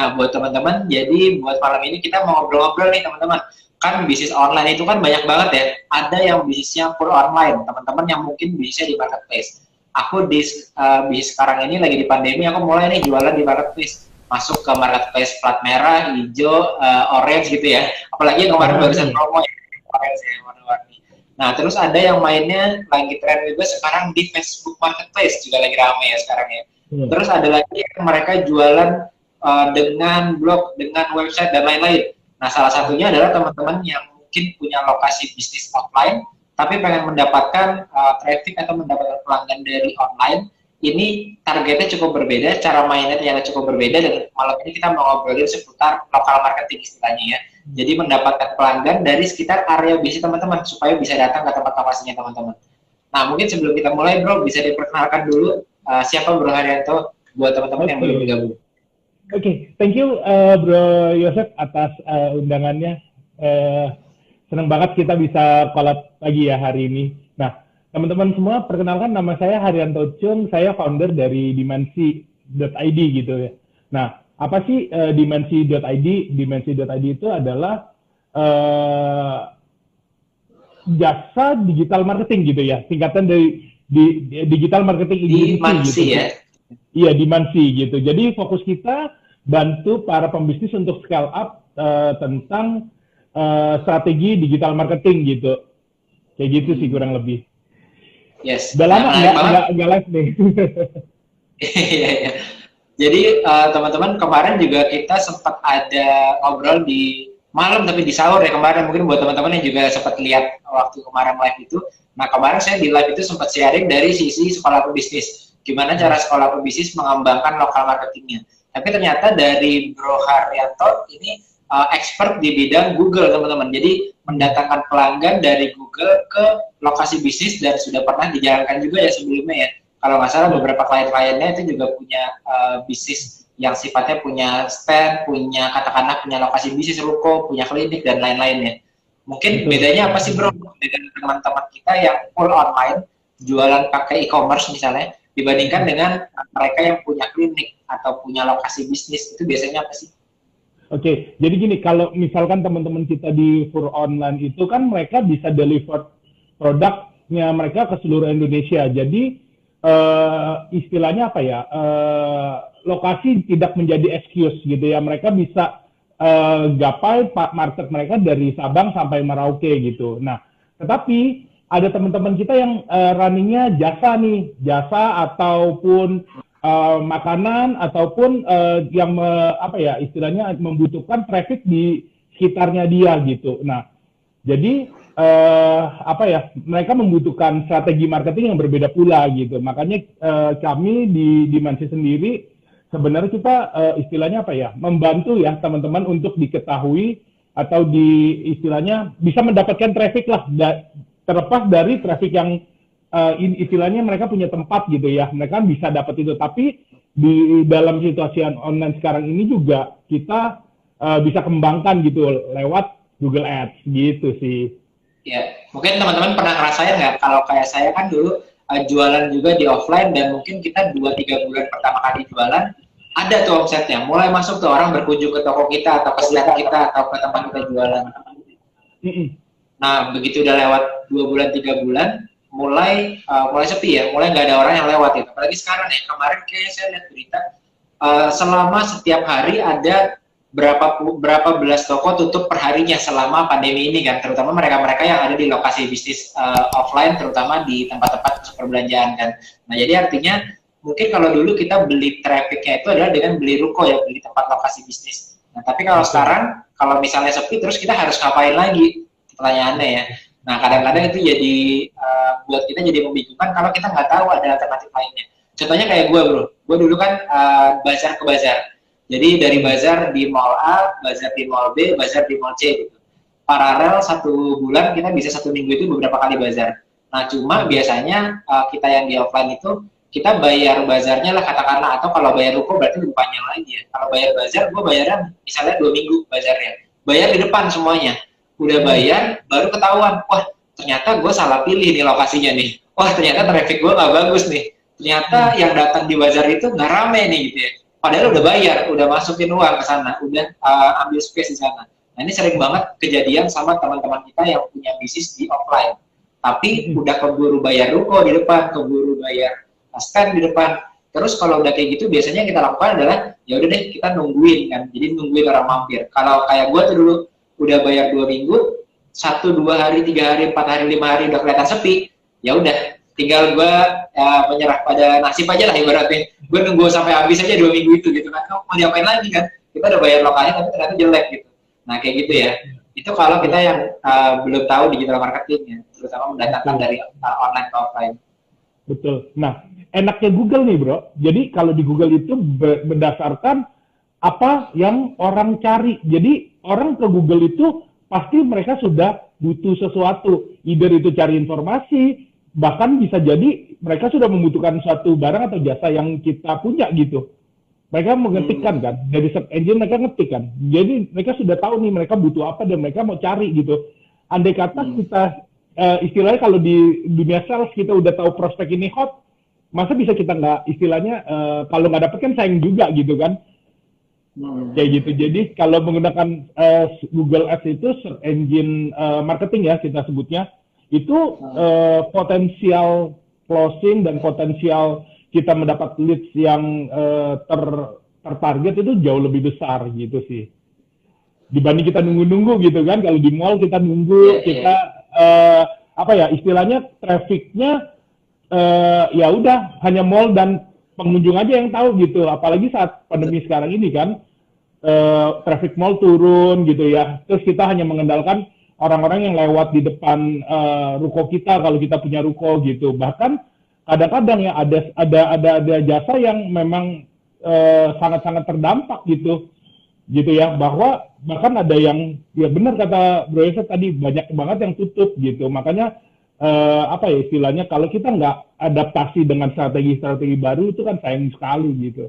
Nah, buat teman-teman, jadi buat malam ini kita mau ngobrol-ngobrol nih teman-teman. Kan bisnis online itu kan banyak banget ya. Ada yang bisnisnya full online, teman-teman yang mungkin bisnisnya di marketplace. Aku di bisnis sekarang ini lagi di pandemi, aku mulai nih jualan di marketplace. Masuk ke marketplace plat merah, hijau, orange gitu ya. Apalagi yang kemarin barusan promo ya, orange ya, warna-warni. Nah, terus ada yang mainnya lagi tren juga sekarang di Facebook Marketplace, juga lagi ramai ya sekarang ya. Terus ada lagi yang mereka jualan dengan blog, dengan website, dan lain-lain. Nah, salah satunya adalah teman-teman yang mungkin punya lokasi bisnis offline, tapi pengen mendapatkan traffic atau mendapatkan pelanggan dari online. Ini targetnya cukup berbeda, cara mainnya ternyata cukup berbeda, dan malam ini kita mau ngobrolin seputar local marketing istilahnya ya. Jadi mendapatkan pelanggan dari sekitar area bisnis teman-teman, supaya bisa datang ke tempat lokasinya teman-teman. Nah, mungkin sebelum kita mulai, Bro, bisa diperkenalkan dulu siapa Bro Haryanto buat teman-teman yang belum bergabung. Oke, thank you Bro Yosef atas undangannya. Senang banget kita bisa collab lagi ya hari ini. Nah, teman-teman semua, perkenalkan nama saya Haryanto Chung, saya founder dari Dimensi.id gitu ya. Nah, apa sih Dimensi.id? Dimensi.id itu adalah jasa digital marketing gitu ya, singkatan dari digital marketing Dimensi gitu ya. Iya, Dimensi gitu. Jadi fokus kita bantu para pembisnis untuk scale up tentang strategi digital marketing gitu. Kayak gitu sih kurang lebih. Yes. Udah lama nggak live nih. Jadi teman-teman, kemarin juga kita sempat ada ngobrol di malam tapi di sahur ya kemarin, mungkin buat teman-teman yang juga sempat lihat waktu kemarin live itu. Nah, kemarin saya di live itu sempat sharing dari sisi sekolah pebisnis. Gimana cara sekolah pebisnis mengembangkan lokal marketingnya. Tapi ternyata dari Bro Haryanto ini expert di bidang Google, teman-teman. Jadi mendatangkan pelanggan dari Google ke lokasi bisnis, dan sudah pernah dijalankan juga ya sebelumnya ya. Kalau nggak salah beberapa klien-kliennya itu juga punya bisnis yang sifatnya punya stand, punya katakanlah punya lokasi bisnis, ruko, punya klinik, dan lain-lainnya. Mungkin bedanya apa sih Bro dengan teman-teman kita yang full online, jualan pakai e-commerce misalnya, dibandingkan dengan mereka yang punya klinik atau punya lokasi bisnis, itu biasanya apa sih? Oke, jadi gini, kalau misalkan teman-teman kita di full online itu kan mereka bisa deliver produknya mereka ke seluruh Indonesia. Jadi istilahnya apa ya, lokasi tidak menjadi excuse gitu ya. Mereka bisa gapai market mereka dari Sabang sampai Merauke gitu. Nah, tetapi ada teman-teman kita yang runningnya jasa ataupun makanan ataupun yang istilahnya membutuhkan traffic di sekitarnya dia gitu. Nah, jadi mereka membutuhkan strategi marketing yang berbeda pula gitu. Makanya kami di Dimensi sendiri sebenarnya kita istilahnya membantu ya teman-teman untuk diketahui atau istilahnya bisa mendapatkan traffic lah. Terlepas dari traffic yang istilahnya mereka punya tempat gitu ya, mereka bisa dapat itu. Tapi di dalam situasi online sekarang ini juga kita bisa kembangkan gitu lewat Google Ads gitu sih. Ya, mungkin teman-teman pernah ngerasain nggak kalau kayak saya kan dulu jualan juga di offline, dan mungkin kita 2-3 bulan pertama kali jualan ada tuh omsetnya, mulai masuk tuh orang berkunjung ke toko kita atau ke stand kita atau ke tempat kita jualan. Nah, begitu udah lewat 2 bulan 3 bulan, mulai sepi ya, mulai nggak ada orang yang lewat itu. Apalagi sekarang ya, kemarin kayak saya lihat berita selama setiap hari ada berapa belas toko tutup perharinya selama pandemi ini kan, terutama mereka-mereka yang ada di lokasi bisnis offline, terutama di tempat-tempat perbelanjaan kan. Nah, jadi artinya mungkin kalau dulu kita beli trafficnya itu adalah dengan beli ruko ya, beli tempat lokasi bisnis. Nah, tapi kalau sekarang kalau misalnya sepi terus kita harus ngapain lagi? Pertanyaannya ya. Nah, kadang-kadang itu jadi buat kita jadi membingungkan kalau kita nggak tahu ada alternatif lainnya. Contohnya kayak gue Bro, gue dulu kan bazar ke bazar. Jadi dari bazar di mall A, bazar di mall B, bazar di mall C gitu. Paralel 1 bulan kita bisa 1 minggu itu beberapa kali bazar. Nah, cuma biasanya kita yang di offline itu kita bayar bazarnya lah katakanlah, atau kalau bayar ruko berarti lebih panjang lagi ya. Kalau bayar bazar, gue bayarnya misalnya 2 minggu bazarnya. Bayar di depan semuanya. Udah bayar, baru ketahuan, wah ternyata gue salah pilih nih lokasinya nih. Wah ternyata traffic gue nggak bagus nih. Ternyata yang datang di bazar itu nggak rame nih gitu ya. padahal udah bayar, udah masukin uang ke sana, udah ambil space di sana. Nah ini sering banget kejadian sama teman-teman kita yang punya bisnis di offline, tapi udah keburu bayar ruko di depan, keburu bayar stand di depan. Terus kalau udah kayak gitu biasanya yang kita lakukan adalah ya udah deh kita nungguin kan, jadi nungguin orang mampir. Kalau kayak gue tuh dulu udah bayar 2 minggu, 1, 2 hari, 3 hari, 4 hari, 5 hari udah kelihatan sepi, ya udah tinggal gue menyerah pada nasib aja lah ibaratnya. Gue nunggu sampai habis aja 2 minggu itu gitu kan. Kamu mau diapain lagi kan? Kita udah bayar lokalnya tapi ternyata jelek gitu. Nah kayak gitu ya. Itu kalau kita yang belum tahu digital marketing ya, terutama mendatangkan dari online ke offline. Betul. Nah, enaknya Google nih bro. Jadi kalau di Google itu berdasarkan apa yang orang cari. Jadi orang ke Google itu pasti mereka sudah butuh sesuatu. Either itu cari informasi, bahkan bisa jadi mereka sudah membutuhkan suatu barang atau jasa yang kita punya gitu. Mereka mengetikkan kan, dari search engine mereka ngetik kan. Jadi mereka sudah tahu nih mereka butuh apa dan mereka mau cari gitu. Andai kata kita, istilahnya kalau di dunia sales kita udah tahu prospek ini hot, masa bisa kita nggak istilahnya, kalau nggak dapet kan sayang juga gitu kan. Kayak gitu. Jadi kalau menggunakan Google Ads itu search engine marketing ya kita sebutnya, itu potensial closing dan potensial kita mendapat leads yang tertarget itu jauh lebih besar gitu sih. Dibanding kita nunggu-nunggu gitu kan, kalau di mall kita nunggu, kita apa ya istilahnya trafficnya ya udah hanya mall dan pengunjung aja yang tahu gitu. Apalagi saat pandemi sekarang ini kan, traffic mall turun gitu ya. Terus kita hanya mengandalkan orang-orang yang lewat di depan ruko kita kalau kita punya ruko gitu. Bahkan kadang-kadang ya ada jasa yang memang sangat-sangat terdampak gitu ya, bahwa bahkan ada yang ya benar kata Bro Yesa tadi banyak banget yang tutup gitu. Makanya apa ya istilahnya kalau kita nggak adaptasi dengan strategi-strategi baru itu kan sayang sekali gitu.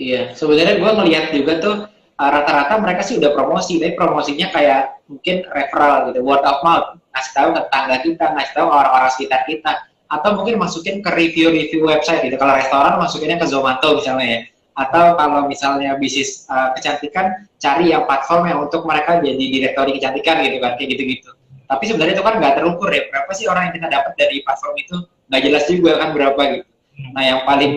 Iya, sebenarnya gue melihat juga tuh rata-rata mereka sih udah promosi, tapi promosinya kayak mungkin referral gitu, word of mouth, ngasih tahu ke tetangga kita, ngasih tahu orang-orang sekitar kita, atau mungkin masukin ke review-review website gitu. Kalau restoran masukinnya ke Zomato misalnya ya, atau kalau misalnya bisnis kecantikan, cari yang platform yang untuk mereka jadi direktori kecantikan gitu kan, kayak gitu-gitu. Tapi sebenarnya itu kan nggak terukur ya, berapa sih orang yang kita dapat dari platform itu, nggak jelas juga kan berapa gitu. Nah yang paling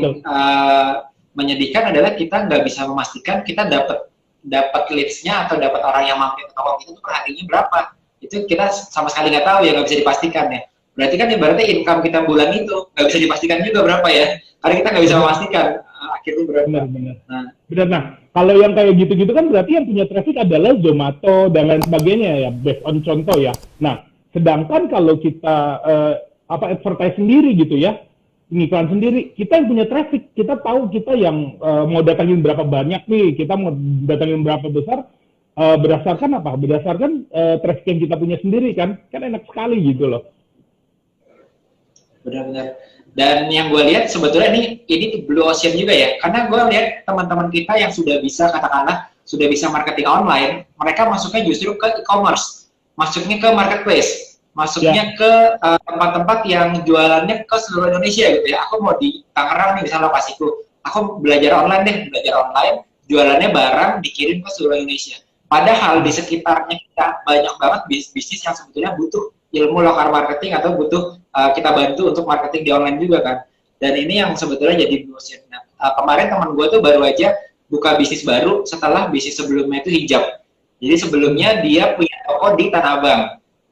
menyedihkan adalah kita nggak bisa memastikan kita dapat leads-nya atau dapat orang yang mampir ke toko kita itu per harinya berapa. Itu kita sama sekali nggak tahu ya, nggak bisa dipastikan ya. Berarti kan ibaratnya income kita bulan itu nggak bisa dipastikan juga berapa ya, karena kita nggak bisa memastikan akhirnya berapa. Benar. Nah, kalau yang kayak gitu-gitu kan berarti yang punya traffic adalah Zomato dan lain sebagainya ya, based on contoh ya. Nah, sedangkan kalau kita advertise sendiri gitu ya, iklan sendiri, kita yang punya traffic, kita tahu kita yang mau datangin berapa banyak nih, kita mau datangin berapa besar, berdasarkan apa? Berdasarkan traffic yang kita punya sendiri kan enak sekali gitu loh. Benar-benar. Dan yang gue lihat sebetulnya ini blue ocean juga ya, karena gue lihat teman-teman kita yang sudah bisa katakanlah sudah bisa marketing online, mereka masuknya justru ke e-commerce, masuknya ke marketplace, masuknya ke tempat-tempat yang jualannya ke seluruh Indonesia gitu ya. Aku mau di Tangerang nih misalnya lokasiku, aku belajar online, jualannya barang dikirim ke seluruh Indonesia. Padahal di sekitarnya kita banyak banget bisnis yang sebetulnya butuh ilmu lokal marketing atau butuh kita bantu untuk marketing di online juga kan. Dan ini yang sebetulnya jadi blue ocean. Nah, kemarin teman gue tuh baru aja buka bisnis baru setelah bisnis sebelumnya itu hijab. Jadi sebelumnya dia punya toko di Tanah Abang.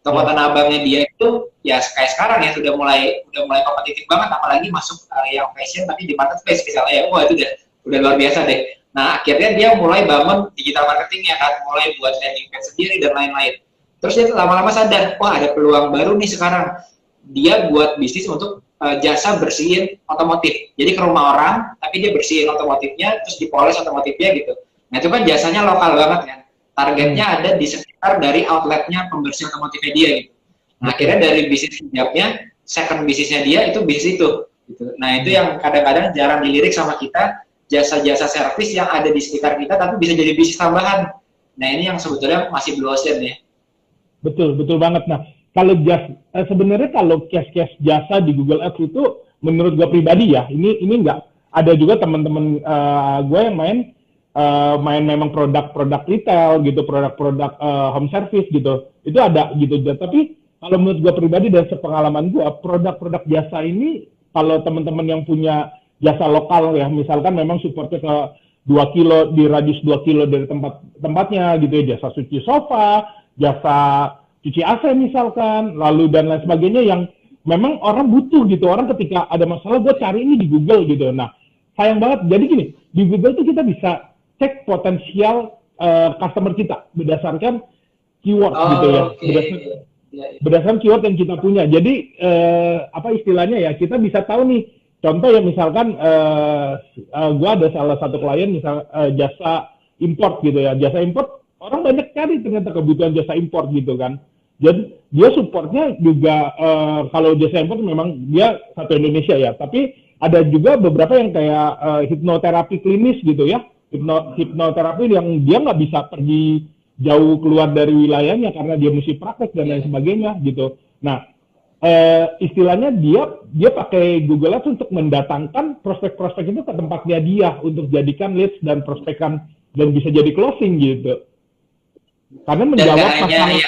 Toko Tanah Abangnya dia itu ya kayak sekarang ya udah mulai kompetitif banget, apalagi masuk yang fashion tapi di marketplace misalnya ya, wah itu udah luar biasa deh. Nah akhirnya dia mulai bangun digital marketingnya kan, mulai buat landing page sendiri dan lain-lain. Terus dia lama-lama sadar, wah ada peluang baru nih sekarang. Dia buat bisnis untuk jasa bersihin otomotif. Jadi ke rumah orang, tapi dia bersihin otomotifnya, terus dipoles otomotifnya gitu. Nah itu kan jasanya lokal banget kan. Targetnya ada di sekitar dari outletnya pembersih otomotifnya dia gitu. Nah akhirnya dari bisnis hijabnya, second bisnisnya dia itu bisnis itu. Gitu. Nah itu yang kadang-kadang jarang dilirik sama kita, jasa-jasa servis yang ada di sekitar kita, tapi bisa jadi bisnis tambahan. Nah ini yang sebetulnya masih blue ocean ya. Betul banget. Nah, kalau sebenarnya kalau case-case jasa di Google Ads itu menurut gue pribadi ya, ini enggak ada juga teman-teman gue yang main memang produk-produk retail gitu, produk-produk home service gitu. Itu ada gitu. Tapi kalau menurut gue pribadi dan sepengalaman gue, produk-produk jasa ini kalau teman-teman yang punya jasa lokal ya, misalkan memang supportnya ke 2 kilo, di radius 2 kilo dari tempatnya gitu ya, jasa cuci sofa, jasa cuci AC misalkan, lalu dan lain sebagainya yang memang orang butuh gitu. Orang ketika ada masalah, gue cari ini di Google gitu. Nah, sayang banget. Jadi gini, di Google tuh kita bisa cek potensial customer kita berdasarkan keyword gitu ya. Berdasarkan keyword yang kita punya. Jadi apa istilahnya ya, kita bisa tahu nih. Contoh ya misalkan gue ada salah satu klien misal jasa import gitu ya. Jasa import orang banyak cari ternyata kebutuhan jasa import gitu kan. Jadi dia supportnya juga kalau jasa import memang dia satu Indonesia ya. Tapi ada juga beberapa yang kayak hipnoterapi klinis gitu ya. Hipnoterapi yang dia nggak bisa pergi jauh keluar dari wilayahnya karena dia mesti praktek dan lain sebagainya gitu. Nah, istilahnya dia pakai Google Ads untuk mendatangkan prospek-prospek itu ke tempatnya dia untuk jadikan leads dan prospekan dan bisa jadi closing gitu. Karena menjawab masalah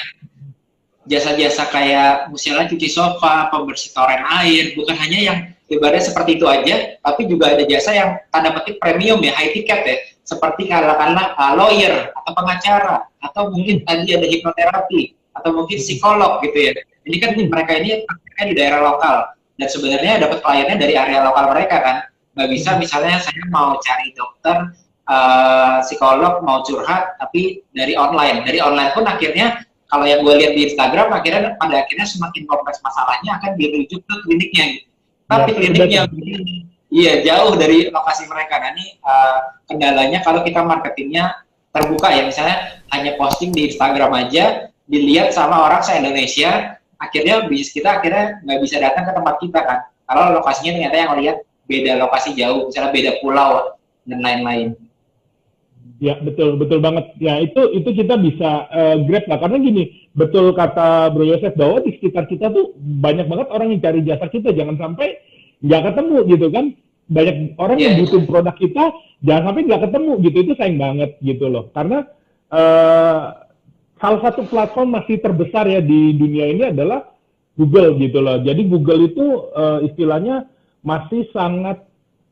jasa-jasa kayak misalnya cuci sofa, pembersih toren air, bukan hanya yang ibaratnya seperti itu aja, tapi juga ada jasa yang tanda petik premium ya, high ticket ya, seperti katakanlah lawyer atau pengacara, atau mungkin tadi ada hipnoterapi, atau mungkin psikolog gitu ya. Ini kan mereka ini prakteknya di daerah lokal, dan sebenarnya dapat kliennya dari area lokal mereka kan. Nggak bisa misalnya saya mau cari dokter, psikolog, mau curhat, tapi dari online. Dari online pun akhirnya, kalau yang gue lihat di Instagram, pada akhirnya semakin kompleks masalahnya akan dirujuk ke kliniknya gitu. Tapi kliniknya iya jauh dari lokasi mereka. Nah ini kendalanya kalau kita marketingnya terbuka ya, misalnya hanya posting di Instagram aja, dilihat sama orang se-Indonesia, akhirnya bisnis kita akhirnya nggak bisa datang ke tempat kita kan. Kalau lokasinya ternyata yang lihat beda lokasi jauh, misalnya beda pulau dan lain-lain. Ya betul banget. Ya itu kita bisa grab lah, karena gini, betul kata Bro Yosef bahwa di sekitar kita tuh banyak banget orang yang cari jasa kita, jangan sampai nggak ketemu gitu kan. Banyak orang yang butuh produk kita, jangan sampai nggak ketemu gitu, itu sayang banget gitu loh. Karena salah satu platform masih terbesar ya di dunia ini adalah Google gitu loh. Jadi Google itu istilahnya masih sangat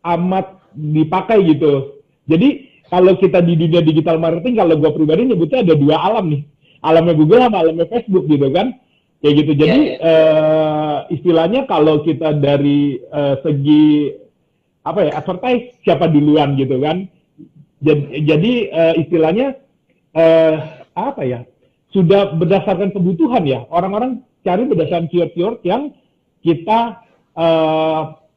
amat dipakai gitu. Jadi kalau kita di dunia digital marketing, kalau gue pribadi nyebutnya ada dua alam nih. Alamnya Google sama alamnya Facebook gitu kan. Kayak gitu. Jadi istilahnya kalau kita dari segi apa ya, advertise siapa duluan gitu kan. Jadi istilahnya apa ya, sudah berdasarkan kebutuhan ya. Orang-orang cari berdasarkan keyword-keyword yang kita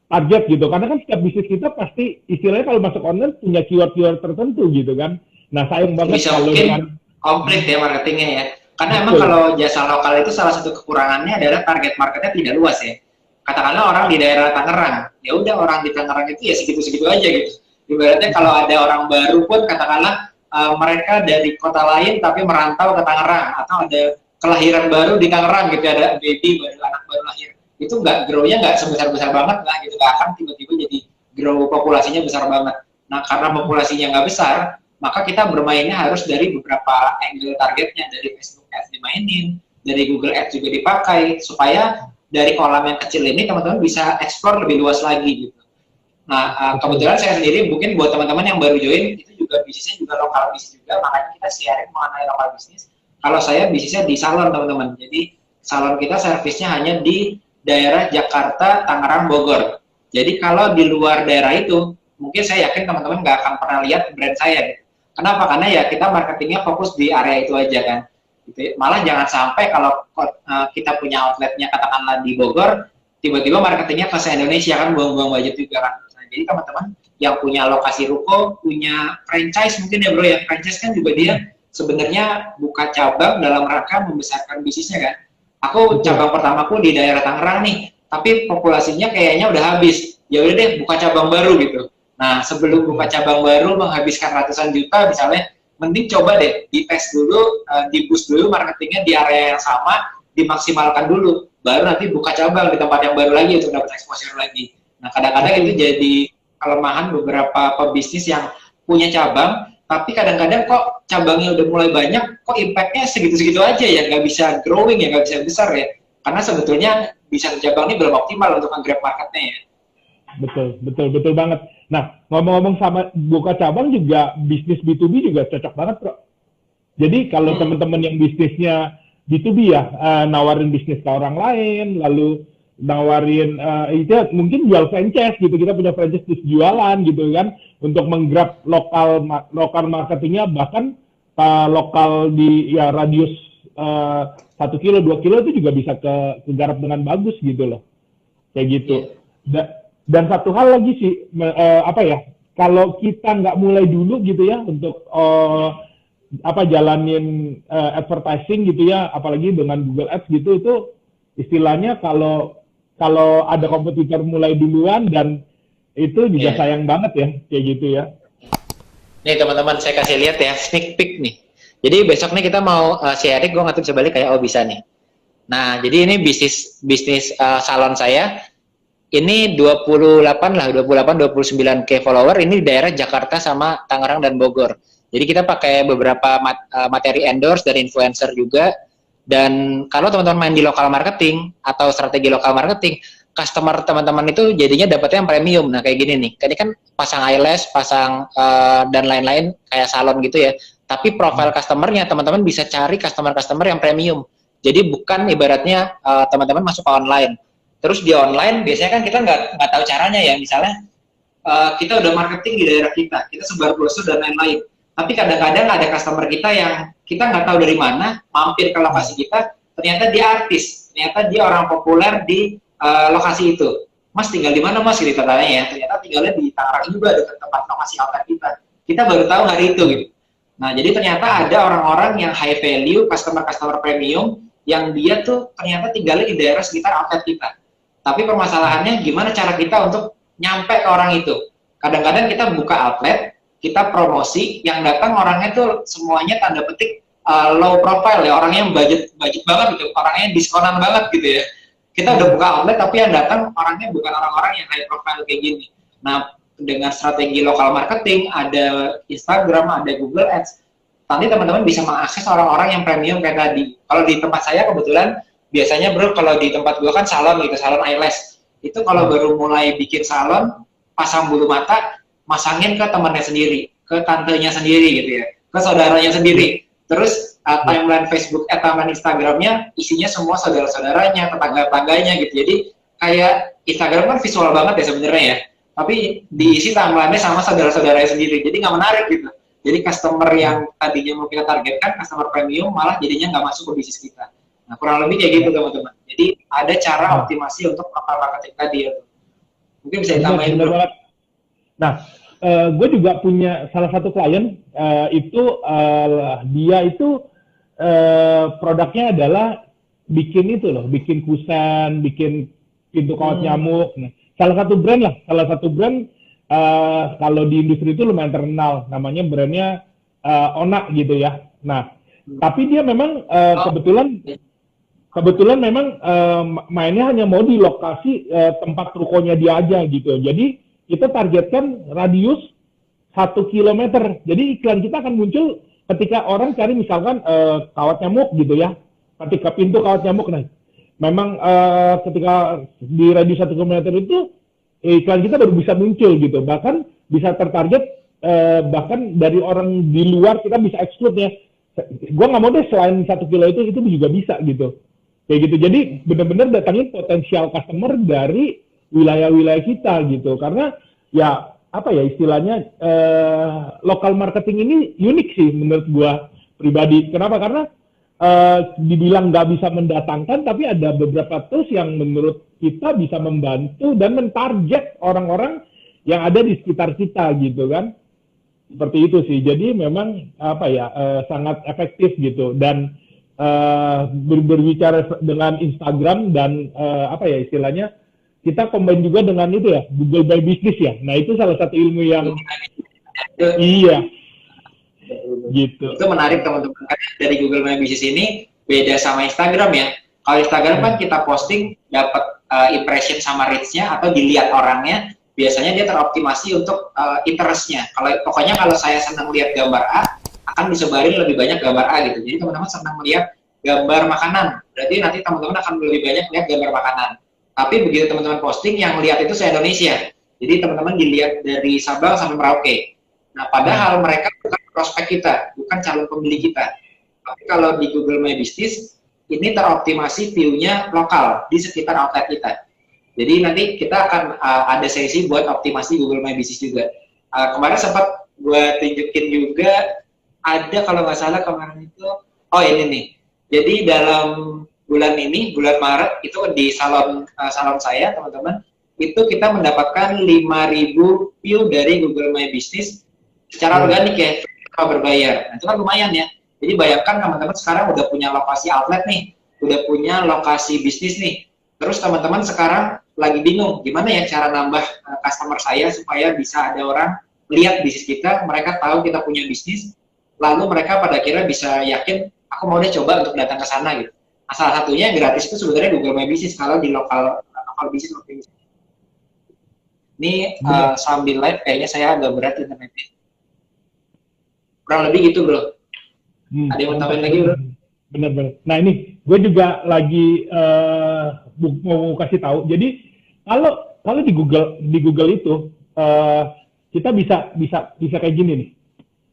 target gitu, karena kan setiap bisnis kita pasti istilahnya kalau masuk online punya keyword-keyword tertentu gitu kan. Nah sayang banget bisa kalau dengan komplit ya marketingnya ya, karena emang kalau jasa lokal itu salah satu kekurangannya adalah target marketnya tidak luas ya. Katakanlah orang di daerah Tangerang, ya udah orang di Tangerang itu ya segitu-segitu aja gitu. Ibaratnya kalau ada orang baru pun katakanlah mereka dari kota lain tapi merantau ke Tangerang, atau ada kelahiran baru di Tangerang gitu, ada baby baru, anak baru lahir, itu nggak grow-nya nggak sebesar-besar banget lah gitu, nggak akan tiba-tiba jadi grow populasinya besar banget. Nah karena populasinya nggak besar, maka kita bermainnya harus dari beberapa angle targetnya, dari Facebook Ads dimainin, dari Google Ads juga dipakai, supaya dari kolam yang kecil ini teman-teman bisa explore lebih luas lagi gitu. Nah kebetulan saya sendiri, mungkin buat teman-teman yang baru join, itu juga bisnisnya juga lokal bisnis juga, makanya kita sharing mengenai lokal bisnis. Kalau saya bisnisnya di salon teman-teman, jadi salon kita servisnya hanya di daerah Jakarta, Tangerang, Bogor. Jadi kalau di luar daerah itu, mungkin saya yakin teman-teman nggak akan pernah lihat brand saya gitu. Kenapa? Karena ya kita marketingnya fokus di area itu aja kan. Gitu. Malah jangan sampai kalau kita punya outletnya katakanlah di Bogor, tiba-tiba marketingnya ke se-Indonesia kan, buang-buang budget juga kan. Nah, jadi teman-teman yang punya lokasi ruko, punya franchise mungkin ya bro ya, franchise kan juga dia sebenarnya buka cabang dalam rangka membesarkan bisnisnya kan. Aku cabang pertamaku di daerah Tangerang nih, tapi populasinya kayaknya udah habis. Ya udah deh buka cabang baru gitu. Nah, sebelum buka cabang baru menghabiskan ratusan juta misalnya, mending coba deh dites dulu, di-boost dulu marketingnya di area yang sama, dimaksimalkan dulu. Baru nanti buka cabang di tempat yang baru lagi untuk dapat exposure lagi. Nah, kadang-kadang itu jadi kelemahan beberapa pebisnis yang punya cabang, tapi kadang-kadang kok cabangnya udah mulai banyak, kok impact-nya segitu-segitu aja ya, nggak bisa growing ya, nggak bisa besar ya. Karena sebetulnya bisa cabang ini belum optimal untuk nge-grab marketnya ya. Betul banget. Nah, ngomong-ngomong sama buka cabang juga bisnis B2B juga cocok banget, Bro. Jadi kalau teman-teman yang bisnisnya B2B ya, nawarin bisnis ke orang lain, lalu nawarin itu mungkin jual franchise gitu, kita punya franchise terus jualan gitu kan, untuk menggrab lokal marketingnya, bahkan lokal di ya radius 1 kilo 2 kilo itu juga bisa kegarap dengan bagus gitu loh, kayak gitu. Dan satu hal lagi sih, apa ya, kalau kita nggak mulai dulu gitu ya untuk jalanin advertising gitu ya, apalagi dengan Google Ads gitu, itu istilahnya kalau ada kompetitor mulai duluan, dan itu juga sayang banget ya, kayak gitu ya. Nih teman-teman, saya kasih lihat ya, sneak peek nih. Jadi besok nih kita mau sharing, gue ngatur sebalik kayak bisa nih. Nah, jadi ini bisnis salon saya. Ini 29K follower, ini di daerah Jakarta sama Tangerang dan Bogor. Jadi kita pakai beberapa materi endorse dari influencer juga. Dan kalau teman-teman main di lokal marketing atau strategi lokal marketing, customer teman-teman itu jadinya dapatnya yang premium. Nah kayak gini nih, ini kan pasang eyelash, pasang dan lain-lain kayak salon gitu ya. Tapi profile customernya teman-teman bisa cari customer yang premium. Jadi bukan ibaratnya teman-teman masuk ke online. Terus di online biasanya kan kita nggak tahu caranya ya, misalnya kita udah marketing di daerah kita sebar brosur dan lain-lain. Tapi kadang-kadang ada customer kita yang kita nggak tahu dari mana, mampir ke lokasi kita, ternyata dia artis, ternyata dia orang populer di lokasi itu. Mas tinggal di mana Mas? Gitu tanya ya. Ternyata tinggalnya di Tangerang juga, dekat tempat lokasi outlet kita. Kita baru tahu hari itu gitu. Nah jadi ternyata ada orang-orang yang high value, customer premium, yang dia tuh ternyata tinggalnya di daerah sekitar outlet kita. Tapi permasalahannya gimana cara kita untuk nyampe ke orang itu. Kadang-kadang kita buka outlet, kita promosi, yang datang orangnya tuh semuanya tanda petik low profile ya, orangnya yang budget banget gitu, orangnya diskonan banget gitu ya. Kita udah buka outlet tapi yang datang orangnya bukan orang-orang yang high profile kayak gini. Nah, dengan strategi lokal marketing, ada Instagram, ada Google Ads, nanti teman-teman bisa mengakses orang-orang yang premium kayak tadi. Kalau di tempat saya kebetulan, biasanya bro, kalau di tempat gua kan salon gitu, salon eyelash. Itu kalau baru mulai bikin salon, pasang bulu mata, masangin ke temannya sendiri, ke tantenya sendiri gitu ya, ke saudaranya sendiri. Terus timeline Facebook, timeline Instagramnya isinya semua saudara-saudaranya, tetangga-tetangganya gitu. Jadi kayak Instagram kan visual banget ya sebenarnya ya, tapi diisi timelinenya sama saudara-saudaranya sendiri. Jadi nggak menarik gitu. Jadi customer yang tadinya mau kita targetkan, customer premium, malah jadinya nggak masuk ke bisnis kita. Nah, kurang lebih kayak gitu teman-teman. Jadi ada cara optimasi untuk lokal marketing tadi ya. Mungkin bisa ditambahin bro. Nah, gue juga punya salah satu klien, dia itu produknya adalah bikin itu loh, bikin kusen, bikin pintu kawat nyamuk. Nah, salah satu brand kalau di industri itu lumayan terkenal, namanya brandnya Ona gitu ya. Nah, tapi dia memang kebetulan memang mainnya hanya mau di lokasi tempat rukonya dia aja gitu. Jadi kita targetkan radius 1 kilometer. Jadi iklan kita akan muncul ketika orang cari misalkan kawat nyamuk gitu ya. Ketika pintu kawat nyamuk, nah memang ketika di radius 1 kilometer itu iklan kita baru bisa muncul gitu. Bahkan bisa tertarget, bahkan dari orang di luar kita bisa exclude ya. Gue nggak mau deh selain 1 kilo itu juga bisa gitu. Kayak gitu. Jadi benar-benar datangin potensial customer dari wilayah-wilayah kita gitu. Karena ya apa ya istilahnya, lokal marketing ini unik sih menurut gua pribadi. Kenapa? Karena dibilang nggak bisa mendatangkan, tapi ada beberapa tools yang menurut kita bisa membantu dan mentarget orang-orang yang ada di sekitar kita gitu kan. Seperti itu sih. Jadi memang apa ya, sangat efektif gitu. Dan berbicara dengan Instagram dan apa ya istilahnya, kita combine juga dengan itu ya, Google My Business ya. Nah itu salah satu ilmu yang iya gitu. Itu menarik teman-teman, karena dari Google My Business ini beda sama Instagram ya. Kalau Instagram kan kita posting dapat impression sama reach-nya atau dilihat orangnya. biasanya dia teroptimasi untuk interestnya. Pokoknya kalau saya senang lihat gambar A, akan disebarin lebih banyak gambar A gitu. Jadi teman-teman senang melihat gambar makanan, berarti nanti teman-teman akan lebih banyak lihat gambar makanan. Tapi begitu teman-teman posting, yang lihat itu se-Indonesia. Jadi teman-teman dilihat dari Sabang sampai Merauke. Nah, padahal mereka bukan prospek kita, bukan calon pembeli kita. Tapi kalau di Google My Business, ini teroptimasi view-nya lokal di sekitar outlet kita. Jadi nanti kita akan ada sesi buat optimasi Google My Business juga. Kemarin sempat gue tunjukin juga, ada kalau nggak salah kemarin itu, oh ini nih. Jadi dalam bulan ini, bulan Maret, itu di salon saya, teman-teman, itu kita mendapatkan 5.000 view dari Google My Business secara organik ya, tanpa berbayar. Nah, itu kan lumayan ya. Jadi bayangkan teman-teman sekarang udah punya lokasi outlet nih, udah punya lokasi bisnis nih. Terus teman-teman sekarang lagi bingung gimana ya cara nambah customer saya supaya bisa ada orang lihat bisnis kita, mereka tahu kita punya bisnis, lalu mereka pada akhirnya bisa yakin aku mau deh coba untuk datang ke sana gitu. Nah, salah satunya gratis itu sebenarnya Google My Business kalau di lokal bisnis. Ini sambil live kayaknya saya agak berat internetnya. Kurang lebih gitu bro. Ada yang mau tambahin lagi bro? Bener-bener. Nah ini gue juga lagi mau kasih tahu. Jadi kalau di Google itu kita bisa kayak gini nih.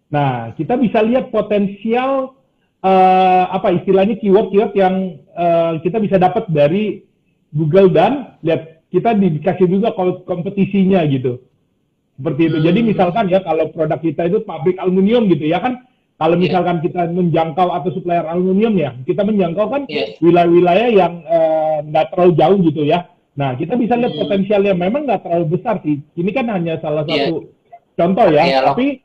Nah kita bisa lihat potensial apa istilahnya keyword yang kita bisa dapat dari Google, dan lihat kita dikasih juga kompetisinya gitu. Seperti itu. Jadi misalkan ya kalau produk kita itu pabrik aluminium gitu ya kan. Kalau misalkan kita menjangkau atau supplier aluminium ya, kita menjangkau kan wilayah-wilayah yang nggak terlalu jauh gitu ya. Nah, kita bisa lihat potensialnya memang nggak terlalu besar sih. Ini kan hanya salah satu contoh ya, tapi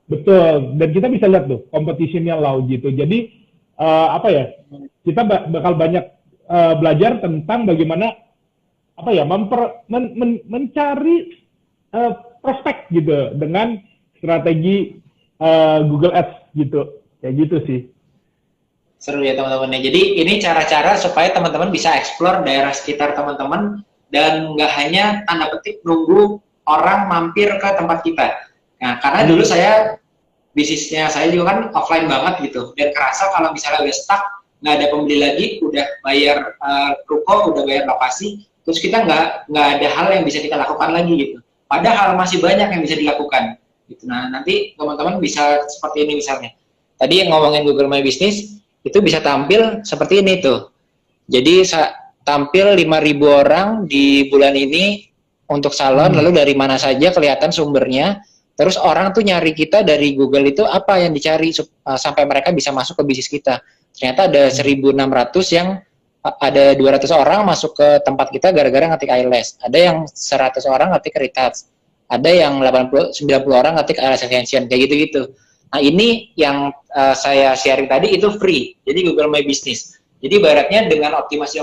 betul. Dan kita bisa lihat tuh competition-nya low gitu. Jadi apa ya? Kita bakal banyak belajar tentang bagaimana apa ya mencari prospek gitu dengan strategi Google Ads gitu, kayak gitu sih. Seru ya teman-teman. Jadi ini cara-cara supaya teman-teman bisa explore daerah sekitar teman-teman dan nggak hanya tanda petik nunggu orang mampir ke tempat kita. Nah, karena dulu bisnisnya saya juga kan offline banget gitu, dan kerasa kalau misalnya udah stuck, nggak ada pembeli lagi, udah bayar ruko, udah bayar lokasi, terus kita nggak ada hal yang bisa kita lakukan lagi gitu. Padahal masih banyak yang bisa dilakukan. Gitu. Nah, nanti teman-teman bisa seperti ini misalnya. Tadi yang ngomongin Google My Business, itu bisa tampil seperti ini tuh. Jadi tampil 5.000 orang di bulan ini untuk salon, lalu dari mana saja kelihatan sumbernya. Terus orang tuh nyari kita dari Google itu apa yang dicari sampai mereka bisa masuk ke bisnis kita. Ternyata ada 1.600 yang ada 200 orang masuk ke tempat kita gara-gara ngetik eyelash. Ada yang 100 orang ngetik retouch. Ada yang 90 orang ngetik eyelash extension, kayak gitu-gitu. Nah, ini yang saya sharing tadi itu free. Jadi Google My Business. Jadi baratnya dengan optimasi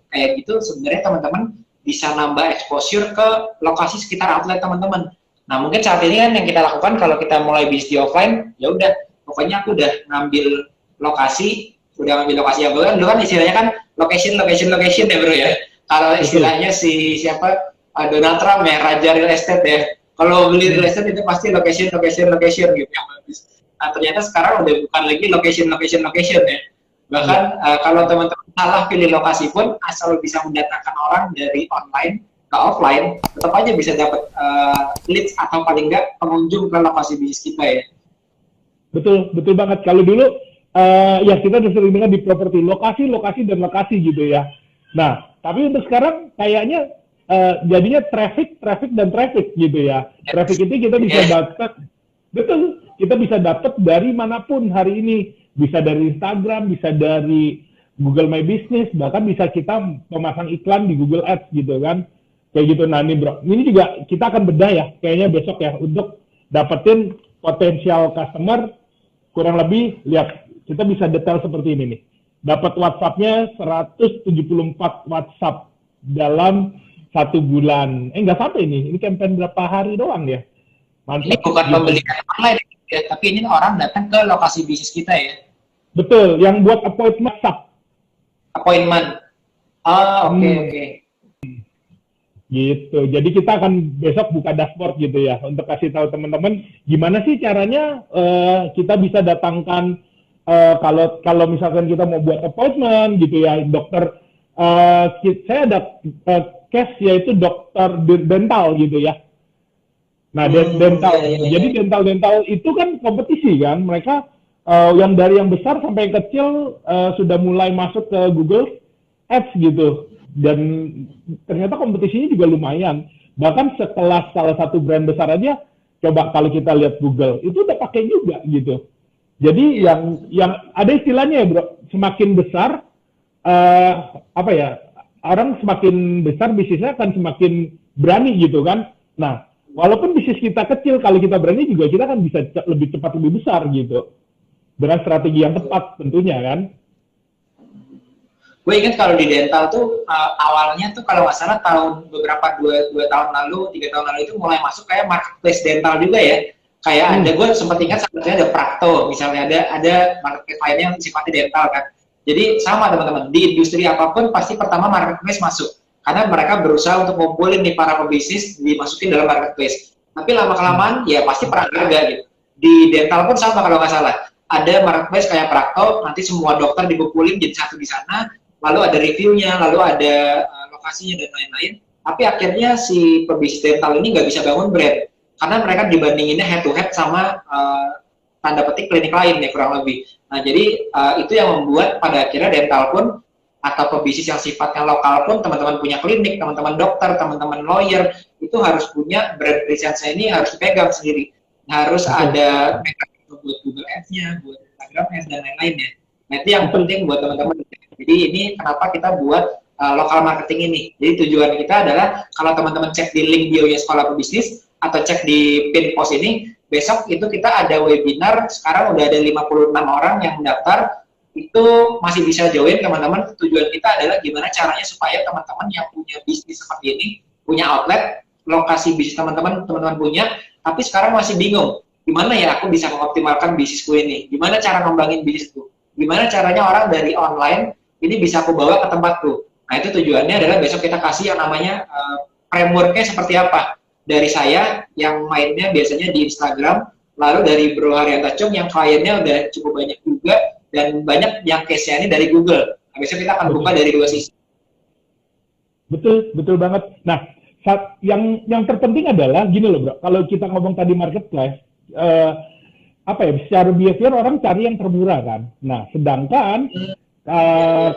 kayak gitu sebenarnya teman-teman bisa nambah exposure ke lokasi sekitar outlet teman-teman. Nah, mungkin saat ini kan yang kita lakukan kalau kita mulai bisnis di offline, ya udah, pokoknya aku udah ngambil lokasi yang dulu kan istilahnya kan location ya bro ya. Kalau istilahnya Donald Trump ya, raja real estate ya. Kalau beli real estate itu pasti location gitu yang bagus. Nah, ternyata sekarang udah bukan lagi location ya. Bahkan kalau teman-teman salah pilih lokasi pun, asal bisa mendatangkan orang dari online ke offline, tetap aja bisa dapat leads atau paling enggak pengunjung ke lokasi bisnis kita ya. Betul banget. Kalau dulu ya kita udah sering dengar di properti lokasi dan lokasi gitu ya. Nah, tapi untuk sekarang kayaknya jadinya traffic dan traffic gitu ya. Traffic itu kita bisa dapat, betul, kita bisa dapat dari manapun hari ini. Bisa dari Instagram, bisa dari Google My Business, bahkan bisa kita memasang iklan di Google Ads gitu kan. Kayak gitu. Nah ini bro, ini juga kita akan bedah ya, kayaknya besok ya, untuk dapetin potensial customer. Kurang lebih, lihat, kita bisa detail seperti ini nih. Dapat WhatsApp-nya 174 WhatsApp dalam 1 bulan. Nggak sampai ini campaign berapa hari doang ya. Mantap. Ini bukan pembelian online ya, tapi ini orang datang ke lokasi bisnis kita ya. Betul, yang buat appointment WhatsApp. Appointment. Oke. Gitu. Jadi kita akan besok buka dashboard gitu ya untuk kasih tahu teman-teman gimana sih caranya kita bisa datangkan kalau misalkan kita mau buat appointment gitu ya dokter saya ada case yaitu dokter dental gitu ya. Nah dental jadi dental itu kan kompetisi kan mereka yang dari yang besar sampai yang kecil sudah mulai masuk ke Google Ads gitu. Dan ternyata kompetisinya juga lumayan. Bahkan setelah salah satu brand besar aja, coba kalau kita lihat Google, itu udah pakai juga gitu. Jadi yang ada istilahnya ya bro, semakin besar, apa ya, orang semakin besar bisnisnya akan semakin berani gitu kan. Nah, walaupun bisnis kita kecil, kalau kita berani juga kita kan bisa lebih cepat lebih besar gitu. Dengan strategi yang tepat tentunya kan. Gue ingat kalau di dental tuh awalnya tuh kalau nggak salah beberapa dua tahun lalu, 3 tahun lalu itu mulai masuk kayak marketplace dental juga ya. Kayak ada gue sempat ingat satunya ada Practo, misalnya ada marketplace lainnya yang sifatnya dental kan. Jadi sama teman-teman, di industri apapun pasti pertama marketplace masuk. Karena mereka berusaha untuk ngumpulin nih para pebisnis dimasukin dalam marketplace. Tapi lama-kelamaan ya pasti perang harga gitu. Di dental pun sama kalau nggak salah. Ada marketplace kayak Practo, nanti semua dokter dikumpulin jadi satu di sana, lalu ada reviewnya, lalu ada lokasinya dan lain-lain. Tapi akhirnya si pebisnis dental ini nggak bisa bangun brand karena mereka dibandinginnya head to head sama tanda petik klinik lain ya kurang lebih. Nah jadi itu yang membuat pada akhirnya dental pun atau pebisnis yang sifatnya lokal pun teman-teman punya klinik, teman-teman dokter, teman-teman lawyer itu harus punya brand presence ini harus dipegang sendiri. Harus ada mekanisme buat Google Ads-nya, buat Instagram Ads dan lain-lain ya. Nah itu yang penting buat teman-teman. Jadi ini kenapa kita buat local marketing ini. Jadi tujuan kita adalah kalau teman-teman cek di link bio-nya Sekolah Pebisnis atau cek di pin post ini, besok itu kita ada webinar, sekarang udah ada 56 orang yang mendaftar, itu masih bisa join teman-teman. Tujuan kita adalah gimana caranya supaya teman-teman yang punya bisnis seperti ini, punya outlet, lokasi bisnis teman-teman punya, tapi sekarang masih bingung, gimana ya aku bisa mengoptimalkan bisnisku ini, gimana cara ngembangin bisnisku, gimana caranya orang dari online ini bisa aku bawa ke tempatku. Nah itu tujuannya adalah besok kita kasih yang namanya frameworknya seperti apa. Dari saya yang mainnya biasanya di Instagram, lalu dari Bro Haryanto Chung yang kliennya udah cukup banyak juga, dan banyak yang case-nya ini dari Google. Nah, besok kita akan buka dari dua sisi. Betul banget. Nah, yang terpenting adalah gini loh bro, kalau kita ngomong tadi marketplace, apa ya, secara behavior orang cari yang termurah kan. Nah, sedangkan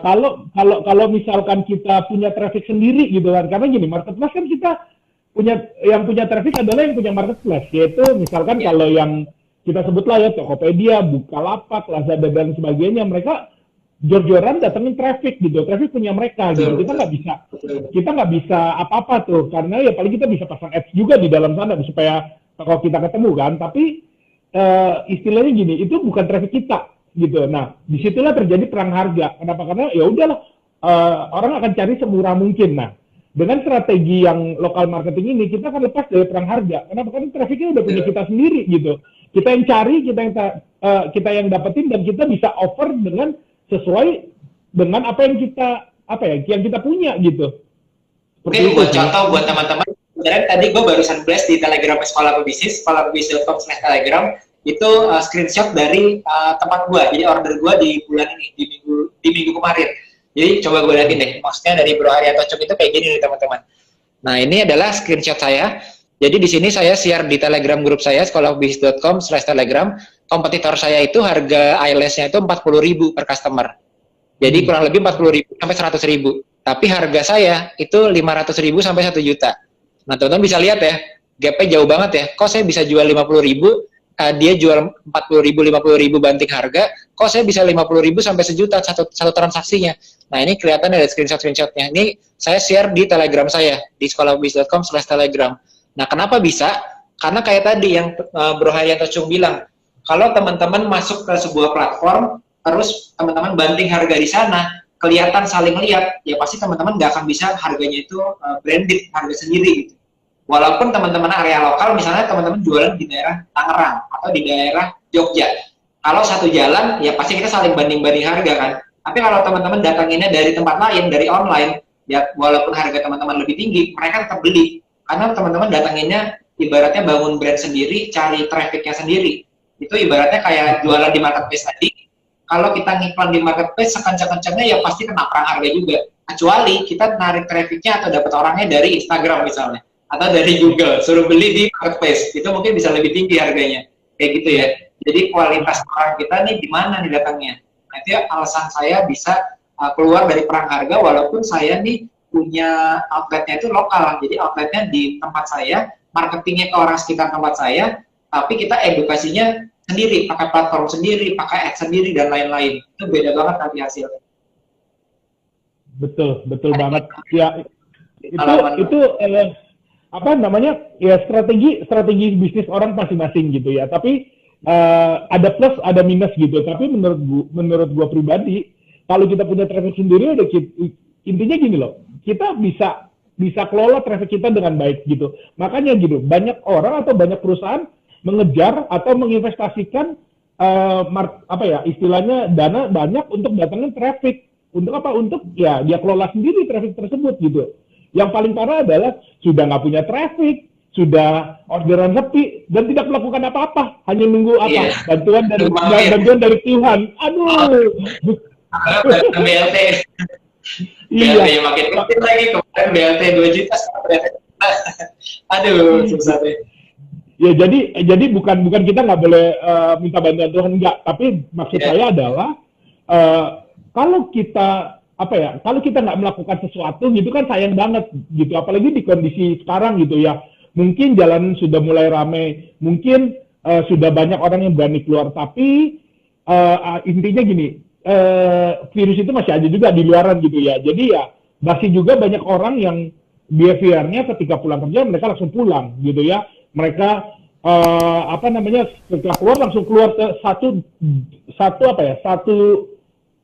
kalau misalkan kita punya traffic sendiri gitu kan, karena gini marketplace kan kita punya traffic adalah yang punya marketplace, yaitu misalkan kalau yang kita sebutlah ya Tokopedia, Bukalapak, Lazada dan sebagainya, mereka jor-joran datengin traffic gitu, traffic punya mereka gitu. Kita nggak bisa apa-apa tuh, karena ya paling kita bisa pasang ads juga di dalam sana supaya kalau kita ketemu kan, tapi istilahnya gini, itu bukan traffic kita gitu. Nah, disitulah terjadi perang harga. Kenapa? Karena ya udahlah orang akan cari semurah mungkin. Nah, dengan strategi yang lokal marketing ini kita akan lepas dari perang harga. Kenapa? Karena trafficnya udah punya kita sendiri gitu. Kita yang cari, kita yang dapetin, dan kita bisa offer dengan sesuai dengan apa yang kita punya gitu. Mungkin buat contoh buat teman-teman, sebenarnya tadi gue barusan blast di Telegram Sekolah Pebisnis, sekolahpebisnis.com/telegram, itu screenshot dari tempat gue, jadi order gue di bulan ini, di minggu kemarin. Jadi coba gue liatin deh, maksudnya dari Bro Haryanto Chung itu kayak gini nih teman-teman. Nah ini adalah screenshot saya. Jadi di sini saya share di Telegram grup saya, sekolahpebisnis.com/telegram. Kompetitor saya itu harga eyelash-nya itu 40.000 per customer. Jadi kurang lebih 40.000 sampai 100.000. Tapi harga saya itu 500.000 sampai 1 juta. Nah teman-teman bisa lihat ya, gap-nya jauh banget ya. Kok saya bisa jual 50.000, dia jual 40.000, 50.000 banting harga, kok saya bisa 50.000 sampai 1 juta satu transaksinya. Nah ini kelihatan ada screenshot-screenshotnya. Ini saya share di Telegram saya, di sekolahpebisnis.com/telegram. Nah kenapa bisa? Karena kayak tadi yang Bro Haryanto Chung bilang, kalau teman-teman masuk ke sebuah platform, terus teman-teman banting harga di sana, kelihatan saling lihat, ya pasti teman-teman nggak akan bisa harganya itu branded, harga sendiri gitu. Walaupun teman-teman area lokal, misalnya teman-teman jualan di daerah Tangerang atau di daerah Jogja, kalau satu jalan, ya pasti kita saling banding-banding harga kan. Tapi kalau teman-teman datanginnya dari tempat lain, dari online, ya walaupun harga teman-teman lebih tinggi, mereka tetap beli. Karena teman-teman datanginnya ibaratnya bangun brand sendiri, cari trafficnya sendiri. Itu ibaratnya kayak jualan di marketplace tadi. Kalau kita ngiklan di marketplace sekencang-kencangnya ya pasti kena perang harga juga. Kecuali kita narik trafficnya atau dapat orangnya dari Instagram misalnya atau dari Google, suruh beli di marketplace, itu mungkin bisa lebih tinggi harganya, kayak gitu ya. Jadi kualitas orang kita nih di mana nih datangnya. Nah itu ya alasan saya bisa keluar dari perang harga walaupun saya nih punya outletnya itu lokal, jadi outletnya di tempat saya, marketingnya ke orang sekitar tempat saya, tapi kita edukasinya sendiri, pakai platform sendiri, pakai ads sendiri dan lain-lain. Itu beda banget nanti hasilnya. Betul banget. Ya, itu apa namanya, ya strategi bisnis orang masing-masing gitu ya. Tapi ada plus, ada minus gitu. Tapi menurut gua pribadi, kalau kita punya traffic sendiri, intinya gini loh, kita bisa kelola traffic kita dengan baik gitu. Makanya gitu, banyak orang atau banyak perusahaan mengejar atau menginvestasikan apa ya istilahnya dana banyak untuk datangin traffic. Untuk apa? Untuk ya dia kelola sendiri traffic tersebut gitu. Yang paling parah adalah sudah nggak punya traffic, sudah orderan sepi dan tidak melakukan apa-apa, hanya nunggu apa bantuan dari Tuhan. Aduh. BLT. BLT makin kecil lagi, kemarin BLT 2 juta sekarang. Aduh, susah deh. Ya jadi bukan kita nggak boleh minta bantuan Tuhan, enggak, tapi maksud saya adalah kalau kita kalau kita nggak melakukan sesuatu gitu kan sayang banget gitu, apalagi di kondisi sekarang gitu ya. Mungkin jalan sudah mulai ramai, mungkin sudah banyak orang yang berani keluar, tapi intinya gini, virus itu masih ada juga di luaran gitu ya. Jadi ya masih juga banyak orang yang behaviornya ketika pulang kerja mereka langsung pulang gitu ya. Mereka setelah keluar langsung keluar ke satu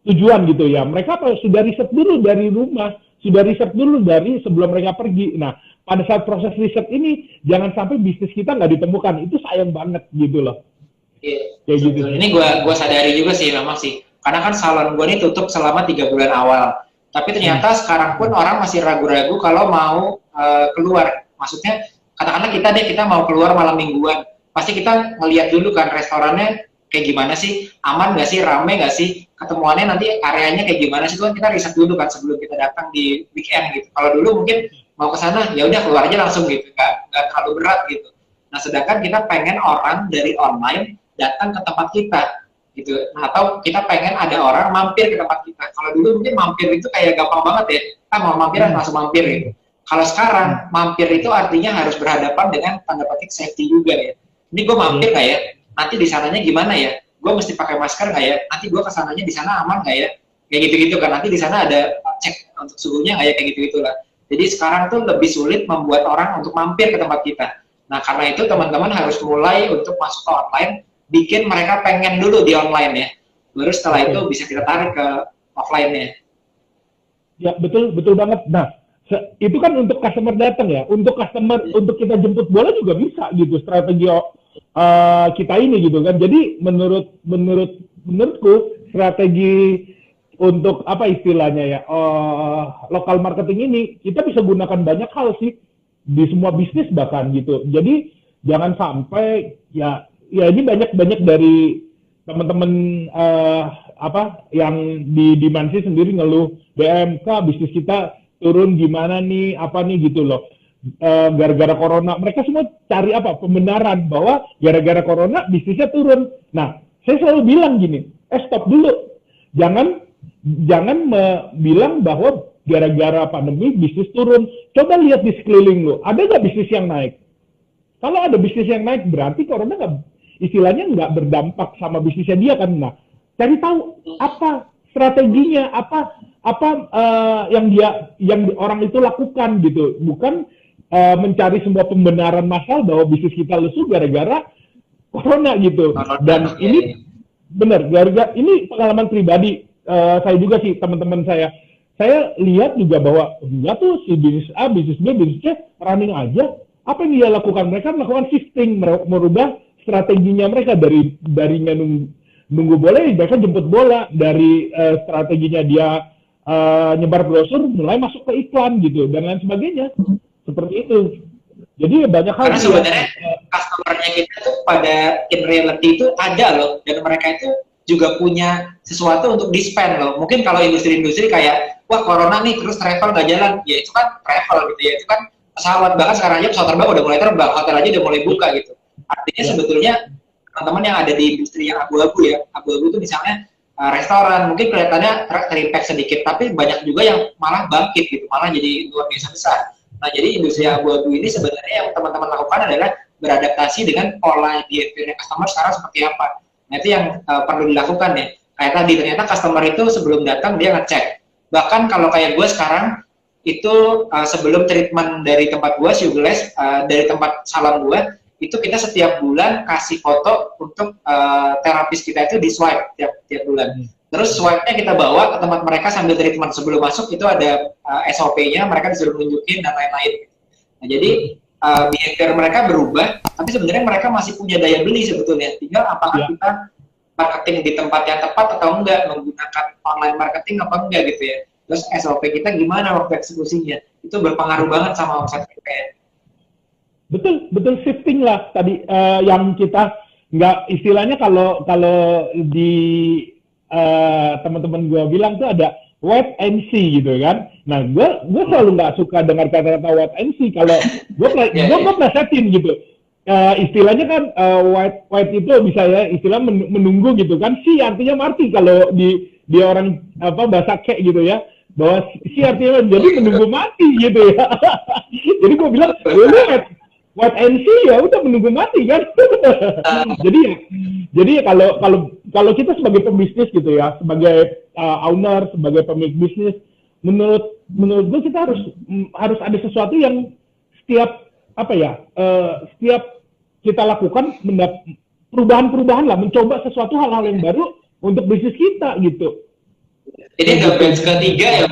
tujuan gitu ya. Mereka sudah riset dulu dari rumah, sudah riset dulu dari sebelum mereka pergi. Nah, pada saat proses riset ini jangan sampai bisnis kita nggak ditemukan. Itu sayang banget gitu loh. Iya. Gitu. Ini gua sadari juga sih memang sih. Karena kan salon gua ini tutup selama 3 bulan awal. Tapi ternyata sekarang pun orang masih ragu-ragu kalau mau keluar. Maksudnya katakanlah kita mau keluar malam mingguan. Pasti kita ngelihat dulu kan restorannya kayak gimana sih, aman nggak sih, rame nggak sih, ketemuannya nanti areanya kayak gimana sih, itu kan kita riset dulu kan sebelum kita datang di weekend gitu. Kalau dulu mungkin mau ke sana ya udah keluar aja langsung gitu, nggak terlalu berat gitu. Nah sedangkan kita pengen orang dari online datang ke tempat kita gitu. Nah, atau kita pengen ada orang mampir ke tempat kita. Kalau dulu mungkin mampir itu kayak gampang banget ya, kita mau mampir langsung mampir gitu. Kalau sekarang mampir itu artinya harus berhadapan dengan tanda petik safety juga ya. Ini gue mampir nggak ya? Nanti di sananya gimana ya? Gue mesti pakai masker nggak ya? Nanti gue kesananya di sana aman nggak ya? Kayak gitu-gitu kan. Nanti di sana ada cek untuk suhunya nggak ya? Kayak gitu-gitulah. Jadi sekarang tuh lebih sulit membuat orang untuk mampir ke tempat kita. Nah karena itu teman-teman harus mulai untuk masuk ke online, bikin mereka pengen dulu di online ya. Baru setelah itu bisa kita tarik ke offline-nya. Ya betul banget. Nah itu kan untuk customer datang ya. Untuk untuk kita jemput bola juga bisa gitu strategi kita ini gitu kan. Jadi menurutku strategi untuk apa istilahnya ya local marketing ini kita bisa gunakan banyak hal sih di semua bisnis bahkan gitu. Jadi jangan sampai ya ini banyak dari teman-teman yang di Mansi sendiri ngeluh BMK bisnis kita turun gimana nih gitu loh. Gara-gara corona mereka semua cari pembenaran bahwa gara-gara corona bisnisnya turun. Nah saya selalu bilang gini, stop dulu, jangan bilang bahwa gara-gara pandemi bisnis turun. Coba lihat di sekeliling lo, ada nggak bisnis yang naik? Kalau ada bisnis yang naik berarti corona istilahnya nggak berdampak sama bisnisnya dia kan. Nah cari tahu apa strateginya, apa yang orang itu lakukan gitu, bukan mencari sebuah pembenaran massal bahwa bisnis kita lesu gara-gara corona gitu. Dan ini benar, gara-gara ini pengalaman pribadi saya juga sih, teman-teman saya lihat juga bahwa dia tuh si bisnis A, bisnis B, bisnis C running aja. Apa yang dia lakukan? Mereka melakukan shifting, merubah strateginya mereka darinya nunggu bola, mereka jemput bola. Dari strateginya dia nyebar brosur mulai masuk ke iklan gitu dan lain sebagainya seperti itu. Jadi banyak hal Karena sebenarnya customer-nya kita tuh pada in reality itu ada loh, dan mereka itu juga punya sesuatu untuk di-spend loh. Mungkin kalau industri-industri kayak, wah corona nih terus travel nggak jalan, ya itu kan travel gitu ya, itu kan pesawat, bahkan sekarang aja pesawat terbang udah mulai terbang, hotel aja udah mulai buka gitu. Artinya sebetulnya teman-teman yang ada di industri yang abu-abu ya, abu-abu itu misalnya restoran, mungkin kelihatannya terimpact sedikit, tapi banyak juga yang malah bangkit gitu, malah jadi luar biasa besar. Nah, jadi industri abu-abu ini sebenarnya yang teman-teman lakukan adalah beradaptasi dengan pola behavior customer sekarang seperti apa. Nah, itu yang perlu dilakukan ya. Kayak tadi, ternyata customer itu sebelum datang dia ngecek. Bahkan kalau kayak gue sekarang, itu sebelum treatment dari tempat gue, Sugarless, dari tempat salon gue, itu kita setiap bulan kasih foto untuk terapis kita itu di swipe tiap bulan. Terus swipe-nya kita bawa ke tempat mereka sambil treatment. Sebelum masuk itu ada SOP-nya, mereka disuruh nunjukin dan lain-lain. Nah, jadi behavior mereka berubah, tapi sebenarnya mereka masih punya daya beli sebetulnya. Tinggal apakah kita marketing di tempat yang tepat atau enggak, menggunakan online marketing apa enggak gitu ya. Terus SOP kita gimana waktu eksekusinya, itu berpengaruh banget sama omset kita ya. Betul shifting lah tadi yang kita nggak istilahnya kalau di teman-teman gue bilang tuh ada wait and see gitu kan. Nah gue selalu nggak suka dengar kata-kata wait and see kalau gue plesetin gitu. Istilahnya kan wait itu bisa ya istilah menunggu gitu kan. Si artinya mati kalau di orang bahasa kek gitu ya, bahwa si artinya jadi menunggu mati gitu ya. Jadi gue bilang wait and see ya udah menunggu mati kan. jadi kalau kita sebagai pembisnis gitu ya, sebagai owner, sebagai pemilik bisnis, menurut gue kita harus ada sesuatu yang setiap kita lakukan perubahan lah, mencoba sesuatu hal-hal yang baru untuk bisnis kita gitu. Jadi ada batch ketiga ya,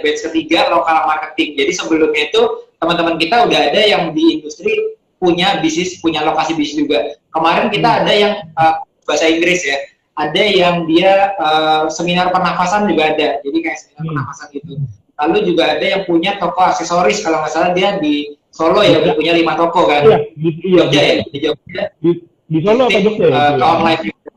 batch ketiga lokal marketing. Jadi sebelumnya itu teman-teman kita udah ada yang di industri punya bisnis, punya lokasi bisnis juga. Kemarin kita ada yang bahasa Inggris ya, ada yang dia seminar pernafasan juga ada, jadi kayak seminar pernafasan gitu. Lalu juga ada yang punya toko aksesoris, kalau nggak salah dia di Solo ya, udah punya 5 toko kan. Jogja ya, di Jogja. Di Solo atau Jogja ya? Online juga.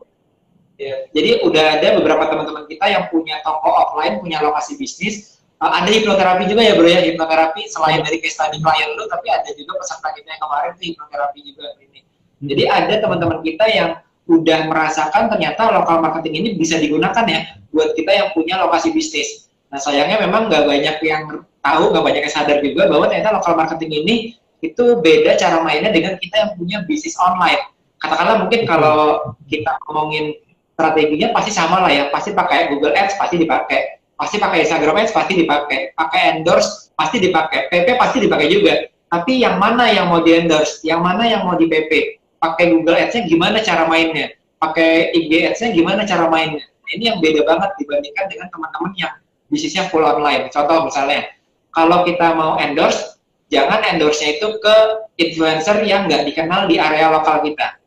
Ya. Jadi udah ada beberapa teman-teman kita yang punya toko offline, punya lokasi bisnis. Ada hipnoterapi juga ya bro ya, hipnoterapi selain dari case study klien lu, tapi ada juga peserta kita yang kemarin tuh hipnoterapi juga ini. Jadi ada teman-teman kita yang udah merasakan ternyata lokal marketing ini bisa digunakan ya buat kita yang punya lokasi bisnis. Nah sayangnya memang nggak banyak yang tahu, nggak banyak yang sadar juga bahwa ternyata lokal marketing ini itu beda cara mainnya dengan kita yang punya bisnis online. Katakanlah mungkin kalau kita ngomongin strateginya pasti sama lah ya, pasti pakai Google Ads, pasti dipakai. Pasti pakai Instagram Ads, pasti dipakai. Pakai endorse, pasti dipakai. PP pasti dipakai juga. Tapi yang mana yang mau di endorse? Yang mana yang mau di PP? Pakai Google Ads-nya gimana cara mainnya? Pakai IG Ads-nya gimana cara mainnya? Nah, ini yang beda banget dibandingkan dengan teman-teman yang bisnisnya full online. Contoh misalnya, kalau kita mau endorse, jangan endorse-nya itu ke influencer yang nggak dikenal di area lokal kita.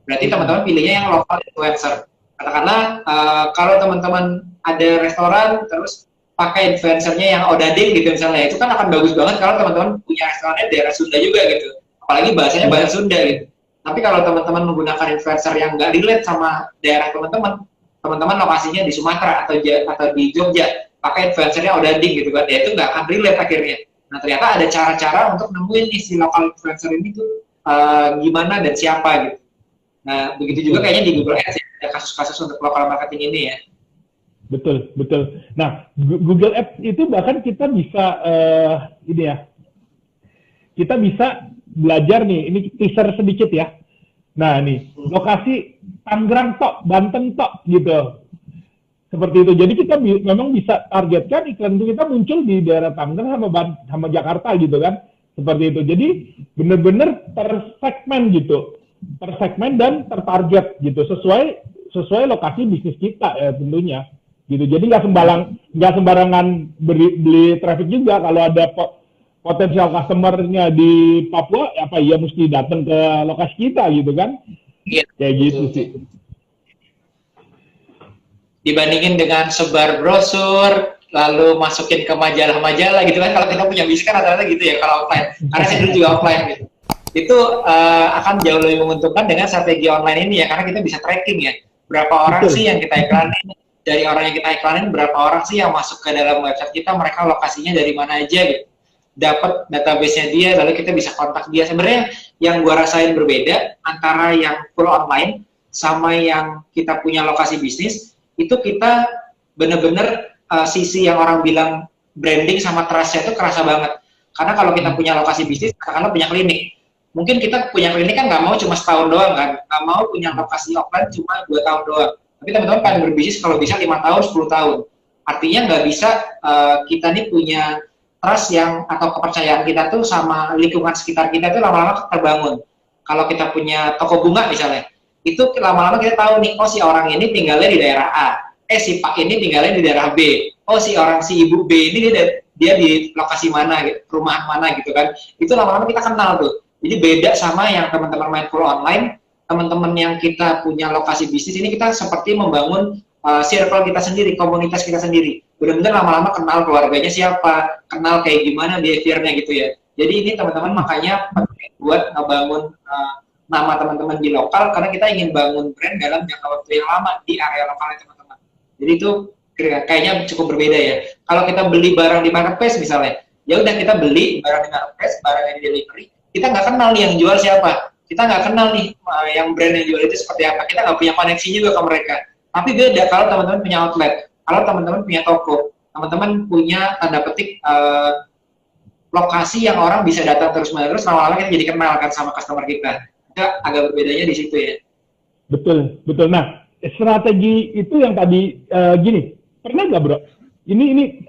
Berarti teman-teman pilihnya yang lokal influencer. Katakanlah kalau teman-teman ada restoran terus pakai influencernya yang odading gitu misalnya, itu kan akan bagus banget kalau teman-teman punya restorannya daerah Sunda juga gitu, apalagi bahasanya bahasa Sunda gitu. Tapi kalau teman-teman menggunakan influencer yang nggak relate sama daerah teman-teman lokasinya di Sumatera atau di Jogja, pakai influencernya odading gitu kan, ya itu nggak akan relate akhirnya. Nah ternyata ada cara-cara untuk nemuin isi lokal influencer ini tuh gimana dan siapa gitu. Nah begitu juga kayaknya di Google Ads ya, ada kasus-kasus untuk lokal marketing ini ya. Betul. Nah, Google Ads itu bahkan kita bisa kita bisa belajar nih. Ini teaser sedikit ya. Nah, nih lokasi Tangerang tok, Banten tok gitu. Seperti itu. Jadi kita memang bisa targetkan iklan itu kita muncul di daerah Tangerang sama Jakarta gitu kan. Seperti itu. Jadi benar-benar tersegmen gitu. Tersegmen dan tertarget gitu sesuai lokasi bisnis kita ya tentunya gitu. Jadi nggak sembarangan beli traffic juga. Kalau ada potensial customer-nya di Papua apa ya mesti datang ke lokasi kita gitu kan. Iya, kayak gitu sih. Dibandingin dengan sebar brosur, lalu masukin ke majalah-majalah gitu kan. Kalau kita punya bisnis kan rata-rata gitu ya kalau offline. Karena saya dulu juga offline gitu. Itu akan jauh lebih menguntungkan dengan strategi online ini ya, karena kita bisa tracking ya. Berapa orang Betul. sih yang kita iklanin, dari orang yang kita iklanin berapa orang sih yang masuk ke dalam website kita, mereka lokasinya dari mana aja gitu. Dapat database-nya dia, lalu kita bisa kontak dia. Sebenarnya yang gua rasain berbeda antara yang full online sama yang kita punya lokasi bisnis, itu kita bener-bener sisi yang orang bilang branding sama trust-nya itu kerasa banget. Karena kalau kita punya lokasi bisnis, katakanlah punya klinik, mungkin kita punya klinik kan nggak mau cuma setahun doang kan, nggak mau punya lokasi offline cuma 2 tahun doang. Tapi teman-teman pengen berbisnis kalau bisa 5 tahun, 10 tahun. Artinya nggak bisa kita nih punya trust yang atau kepercayaan kita tuh sama lingkungan sekitar kita tuh lama-lama terbangun. Kalau kita punya toko bunga misalnya, itu lama-lama kita tahu nih, oh si orang ini tinggalnya di daerah A, si Pak ini tinggalnya di daerah B, oh si ibu B ini dia di lokasi mana, perumahan mana gitu kan. Itu lama-lama kita kenal tuh. Jadi beda sama yang teman-teman main full online, teman-teman yang kita punya lokasi bisnis ini kita seperti membangun circle kita sendiri, komunitas kita sendiri. Benar-benar lama-lama kenal keluarganya siapa, kenal kayak gimana behaviornya gitu ya. Jadi ini teman-teman makanya penting buat ngebangun nama teman-teman di lokal, karena kita ingin bangun brand dalam jangka waktu yang lama di area lokalnya teman-teman. Jadi itu kayaknya cukup berbeda ya. Kalau kita beli barang di marketplace misalnya, ya udah kita beli barang di marketplace, barang yang di delivery, kita nggak kenal nih yang jual siapa, kita nggak kenal nih yang brand yang jual itu seperti apa, kita nggak punya koneksi juga ke mereka. Tapi beda kalau teman-teman punya outlet, kalau teman-teman punya toko, teman-teman punya tanda petik lokasi yang orang bisa datang terus-menerus, lama-lama kita jadi kenal kan sama customer kita. Itu agak berbedanya di situ ya. Betul, betul. Nah, strategi itu yang tadi gini, pernah nggak bro? Ini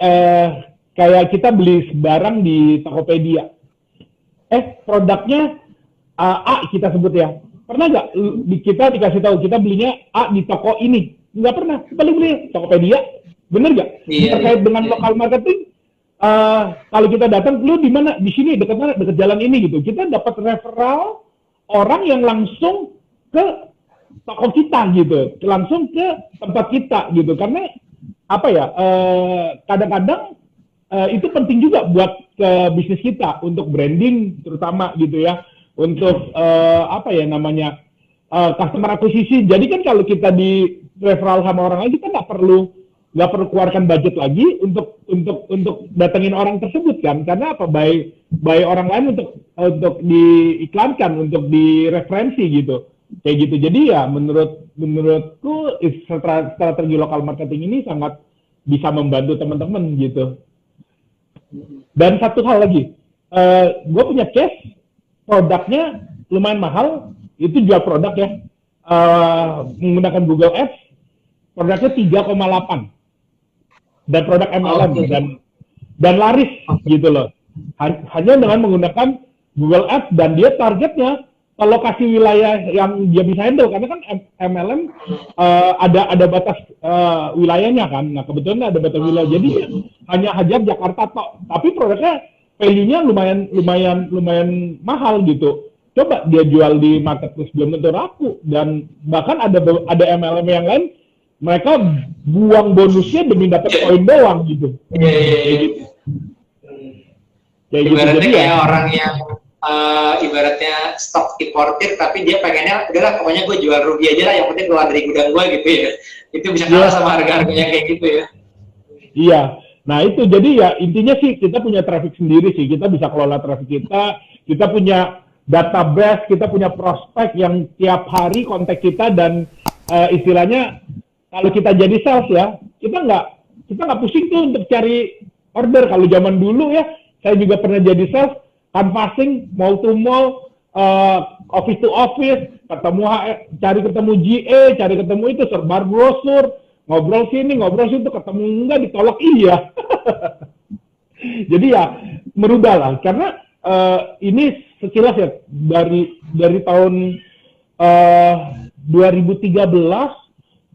kayak kita beli barang di Tokopedia. Produknya A kita sebut ya. Pernah nggak kita dikasih tahu kita belinya A di toko ini? Nggak pernah. Kita beli Tokopedia. Bener nggak? Iya, Terkait dengan lokal marketing, kalau kita datang, lu di mana? Di sini, dekat mana? Dekat jalan ini gitu. Kita dapat referral orang yang langsung ke toko kita gitu, langsung ke tempat kita gitu. Karena apa ya? Kadang-kadang itu penting juga buat ke bisnis kita untuk branding terutama gitu ya, untuk apa ya namanya customer akuisisi. Jadi kan kalau kita di referral sama orang lain, kita nggak perlu keluarkan budget lagi untuk datengin orang tersebut kan, karena apa, by orang lain untuk diiklankan, untuk direferensi gitu, kayak gitu. Jadi ya menurutku strategi lokal marketing ini sangat bisa membantu teman-teman gitu. Dan satu hal lagi, gue punya case produknya lumayan mahal, itu jual produk ya, menggunakan Google Ads, produknya 3,8 dan produk MLM dan laris gitu loh, hanya dengan menggunakan Google Ads, dan dia targetnya ke lokasi wilayah yang dia bisa handle, karena kan MLM ada batas wilayahnya kan. Nah kebetulan ada batas wilayah, jadi hanya hajar Jakarta tok, tapi produknya value-nya lumayan mahal gitu. Coba dia jual di marketplace belum tentu laku, dan bahkan ada MLM yang lain mereka buang bonusnya demi dapat poin doang gitu. Iya. Ibaratnya kayak ya, orang yang ibaratnya stok importir, tapi dia pengennya udahlah pokoknya gue jual rugi aja lah, yang penting keluar dari gudang gue gitu ya. Itu bisa kalah sama harga-harganya kayak gitu ya. Iya. Nah itu jadi ya intinya sih kita punya traffic sendiri sih, kita bisa kelola traffic kita punya database, kita punya prospek yang tiap hari kontak kita, dan istilahnya kalau kita jadi sales ya, kita nggak pusing tuh untuk cari order. Kalau zaman dulu ya, saya juga pernah jadi sales, canvassing, mall to mall, office to office, cari ketemu GA, cari ketemu itu, serbar brosur, ngobrol sini, ngobrol situ, ketemu enggak, ditolak iya. Jadi ya merubah lah, karena ini sekilas ya dari tahun 2013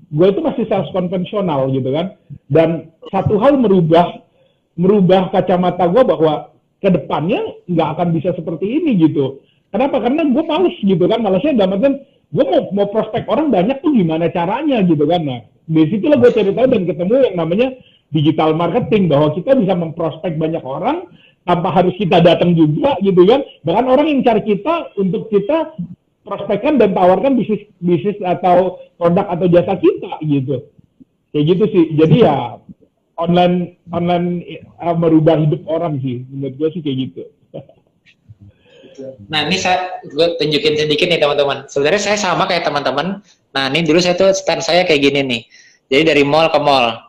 gue itu masih sales konvensional gitu kan, dan satu hal merubah kacamata gue bahwa kedepannya nggak akan bisa seperti ini gitu. Kenapa? Karena gue males gitu kan, malesnya dalam artian gue mau prospek orang banyak tuh gimana caranya gitu kan. Nah di situlah gue cari tahu dan ketemu yang namanya digital marketing, bahwa kita bisa memprospek banyak orang tanpa harus kita datang juga gitu kan. Bahkan orang yang cari kita untuk kita prospekkan dan tawarkan bisnis atau produk atau jasa kita gitu. Kayak gitu sih. Jadi ya online merubah hidup orang sih. Menurut gue sih kayak gitu. Nah, ini gue tunjukin sedikit nih teman-teman. Sebenarnya saya sama kayak teman-teman. Nah, ini dulu saya tuh stand saya kayak gini nih. Jadi dari mall ke mall.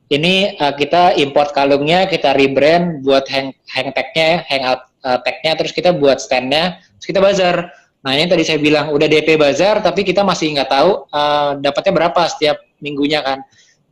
Ini kita import kalungnya, kita rebrand buat hang tag-nya, hangout tag-nya, terus kita buat stand-nya, terus kita bazar. Nah, ini tadi saya bilang udah DP bazar, tapi kita masih nggak tahu dapatnya berapa setiap minggunya kan.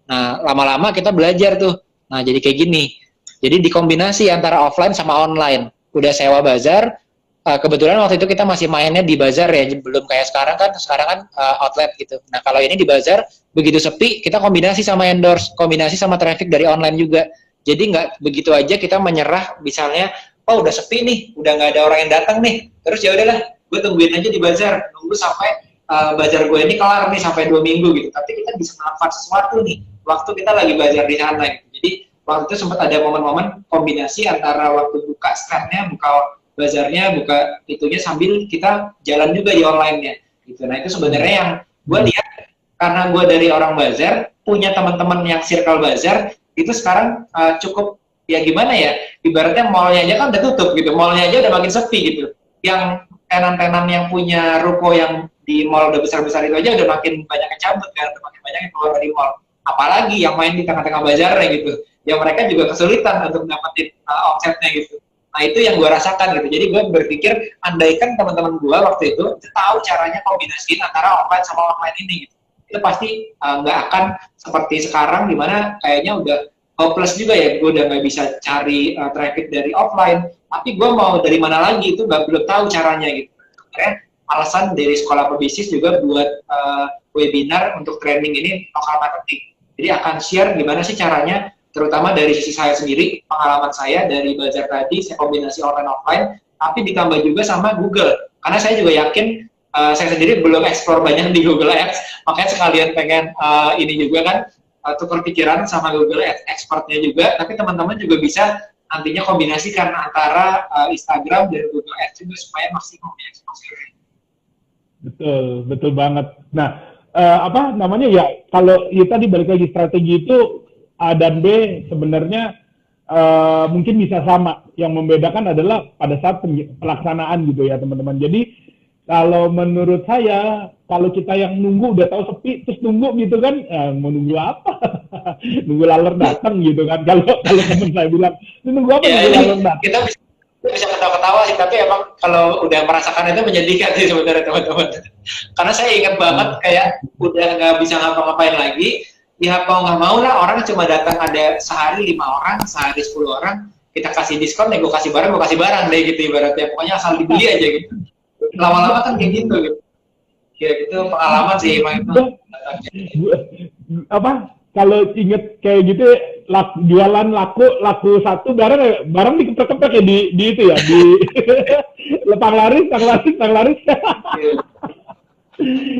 Nah, lama-lama kita belajar tuh. Nah, jadi kayak gini. Jadi dikombinasi antara offline sama online. Udah sewa bazar. Kebetulan waktu itu kita masih mainnya di bazar ya, belum kayak sekarang kan outlet gitu. Nah, kalau ini di bazar, begitu sepi, kita kombinasi sama endorse, kombinasi sama traffic dari online juga. Jadi nggak begitu aja kita menyerah, misalnya, oh udah sepi nih, udah nggak ada orang yang datang nih, terus ya udahlah, gue tungguin aja di bazar, nunggu sampai bazar gue ini kelar nih sampai 2 minggu gitu. Tapi kita bisa melakukan sesuatu nih, waktu kita lagi bazar di sana gitu. Jadi waktu itu sempat ada momen-momen kombinasi antara waktu buka stand-nya, buka bazarnya, buka itunya sambil kita jalan juga di online-nya gitu. Nah, itu sebenarnya yang gue lihat, karena gue dari orang bazar, punya teman-teman yang circle bazar, itu sekarang cukup, ya gimana ya, ibaratnya mall-nya aja kan udah tutup gitu, mall-nya aja udah makin sepi gitu. Yang tenan-tenan yang punya ruko yang di mall udah besar-besar itu aja udah makin banyak yang cabut kan, udah makin banyak yang keluar dari mall. Apalagi yang main di tengah-tengah bazarnya gitu, yang mereka juga kesulitan untuk dapetin omsetnya gitu. Nah, itu yang gue rasakan gitu. Jadi gue berpikir, andaikan teman-teman gue waktu itu tahu caranya kombinasiin antara offline sama online ini gitu, itu pasti nggak akan seperti sekarang, dimana kayaknya udah hopeless juga ya, gue udah nggak bisa cari traffic dari offline, tapi gue mau dari mana lagi, itu belum tahu caranya gitu. Sebenarnya alasan dari sekolah pebisnis juga buat webinar untuk training ini local marketing. Jadi akan share gimana sih caranya, terutama dari sisi saya sendiri, pengalaman saya dari bazar tadi, saya kombinasi online offline, tapi ditambah juga sama Google. Karena saya juga yakin, saya sendiri belum explore banyak di Google Ads, makanya sekalian pengen ini juga kan, tukar pikiran sama Google Ads, expertnya juga, tapi teman-teman juga bisa nantinya kombinasikan antara Instagram dan Google Ads juga supaya maksimum ya exposure. Betul banget. Nah, apa namanya ya, kalau ya tadi balik lagi strategi itu A dan B sebenarnya mungkin bisa sama. Yang membedakan adalah pada saat pelaksanaan gitu ya teman-teman. Jadi kalau menurut saya, kalau kita yang nunggu udah tahu sepi terus nunggu gitu kan, mau nunggu apa? Nunggu laler datang gitu kan. Kalau teman saya bilang, nunggu apa? Ya, nunggu laler datang. Kita bisa ketawa-ketawa sih, tapi emang kalau udah merasakan itu menyedihkan sih sebenarnya teman-teman. Karena saya ingat banget kayak udah nggak bisa ngapa-ngapain lagi. Ya mau nggak mau lah, orang cuma datang ada sehari 5 orang, sehari 10 orang, kita kasih diskon, gue kasih barang deh gitu ibaratnya, pokoknya asal dibeli aja gitu. Lama-lama kan kayak gitu. Ya itu pengalaman sih emang itu. Apa? Kalau inget kayak gitu, jualan laku satu, barang dikeprek-keprek ya di itu ya, di tang laris.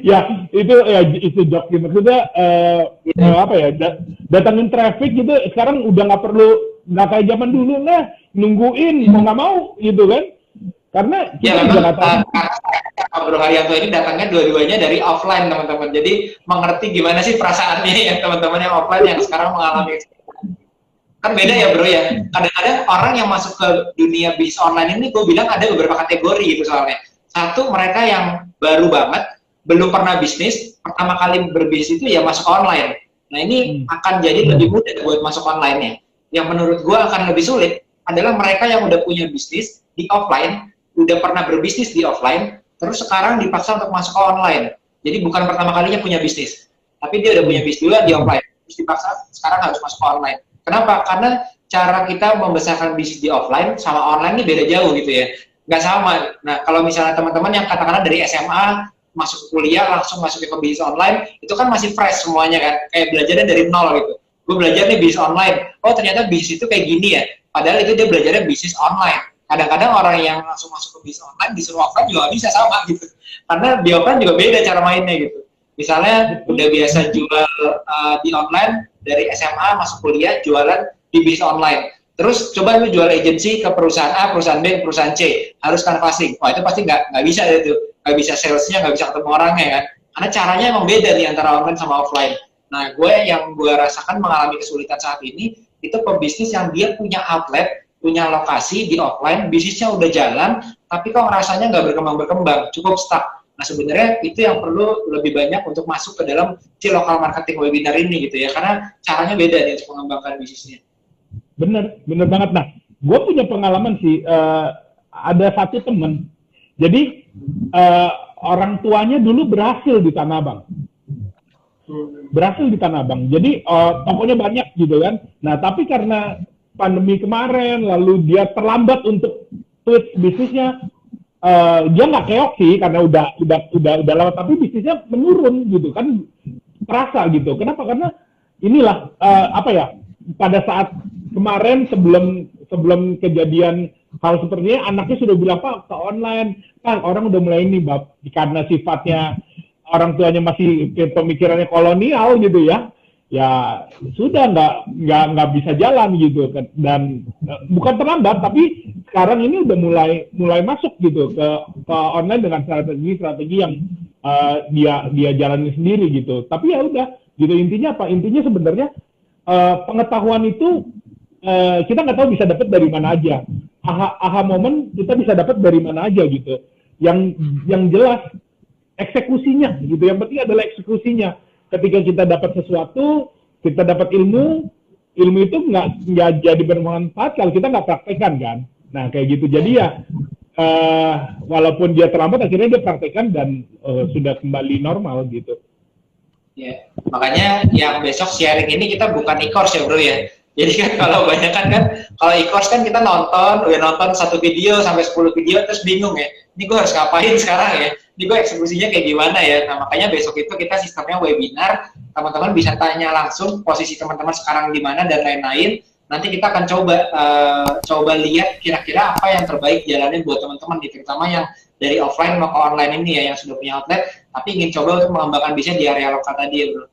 Ya itu joke gitu. Maksudnya apa ya, datangin traffic gitu sekarang udah nggak kayak zaman dulu lah, nungguin mau nggak mau gitu kan, karena ya memang Bro Haryanto ini datangnya dua-duanya dari offline teman-teman, jadi mengerti gimana sih perasaannya ya teman-teman yang offline yang sekarang mengalami kan beda ya bro ya. Kadang-kadang orang yang masuk ke dunia bisnis online ini, gue bilang ada beberapa kategori gitu soalnya. Satu, mereka yang baru banget, belum pernah bisnis, pertama kali berbisnis itu ya masuk online. Nah ini akan jadi lebih mudah buat masuk online-nya. Yang menurut gue akan lebih sulit adalah mereka yang udah punya bisnis di offline, udah pernah berbisnis di offline, terus sekarang dipaksa untuk masuk ke online. Jadi bukan pertama kalinya punya bisnis, tapi dia udah punya bisnis dulu di offline, terus dipaksa sekarang harus masuk ke online. Kenapa? Karena cara kita membesarkan bisnis di offline sama online ini beda jauh gitu ya. Nggak sama. Nah, kalau misalnya teman-teman yang katakanlah dari SMA, masuk kuliah, langsung masuk ke bisnis online, itu kan masih fresh semuanya kan. Kayak belajarnya dari nol gitu. Gue belajar nih bisnis online. Oh, ternyata bisnis itu kayak gini ya. Padahal itu dia belajarnya bisnis online. Kadang-kadang orang yang langsung masuk ke bisnis online, disuruh offline juga bisa sama gitu. Karena di offline juga beda cara mainnya gitu. Misalnya udah biasa jual di online dari SMA masuk kuliah jualan di bisnis online. Terus coba lu jual agency ke perusahaan A, perusahaan B, perusahaan C, harus canvassing. Wah itu pasti nggak bisa itu, nggak bisa salesnya, nggak bisa ketemu orangnya kan. Karena caranya emang beda nih antara online sama offline. Nah yang gue rasakan mengalami kesulitan saat ini itu pebisnis yang dia punya outlet, punya lokasi di offline, bisnisnya udah jalan, tapi kok rasanya nggak berkembang, cukup stuck. Nah sebenarnya itu yang perlu lebih banyak untuk masuk ke dalam si local marketing webinar ini gitu ya, karena caranya beda nih untuk mengembangkan bisnisnya. Bener banget. Nah, gue punya pengalaman sih, ada satu temen, jadi orang tuanya dulu berhasil di Tanah Abang. Jadi tokonya banyak gitu kan. Nah, tapi karena pandemi kemarin, lalu dia terlambat untuk switch bisnisnya, dia nggak keok sih karena udah lewat, tapi bisnisnya menurun gitu kan, terasa gitu. Kenapa? Karena inilah pada saat kemarin sebelum kejadian hal seperti ini, anaknya sudah bilang, Pak, ke online, Pak, orang udah mulai ini, Bab, karena sifatnya orang tuanya masih pemikirannya kolonial gitu ya sudah nggak bisa jalan gitu kan. Dan bukan terlambat, tapi sekarang ini udah mulai masuk gitu ke online dengan strategi yang dia jalani sendiri gitu. Tapi ya udah gitu, intinya apa? Intinya sebenarnya pengetahuan itu kita nggak tahu bisa dapat dari mana aja. Aha momen kita bisa dapat dari mana aja gitu. Yang jelas eksekusinya gitu. Yang penting adalah eksekusinya. Ketika kita dapat sesuatu, kita dapat ilmu itu nggak jadi bermanfaat kalau kita nggak praktekkan kan. Nah kayak gitu. Jadi ya walaupun dia terlambat, akhirnya dia praktekkan dan sudah kembali normal gitu. Ya, makanya yang besok sharing ini kita bukan e-course ya bro ya. Jadi kan kalau banyak kan kalau e-course kan kita udah nonton 1 video sampai 10 video terus bingung ya. Ini gue harus ngapain sekarang ya? Ini gue eksekusinya kayak gimana ya? Nah makanya besok itu kita sistemnya webinar, teman-teman bisa tanya langsung posisi teman-teman sekarang di mana dan lain-lain. Nanti kita akan coba lihat kira-kira apa yang terbaik jalannya buat teman-teman, terutama yang dari offline mau ke online ini ya, yang sudah punya outlet tapi ingin coba untuk mengembangkan bisnis di area lokal tadi ya bro.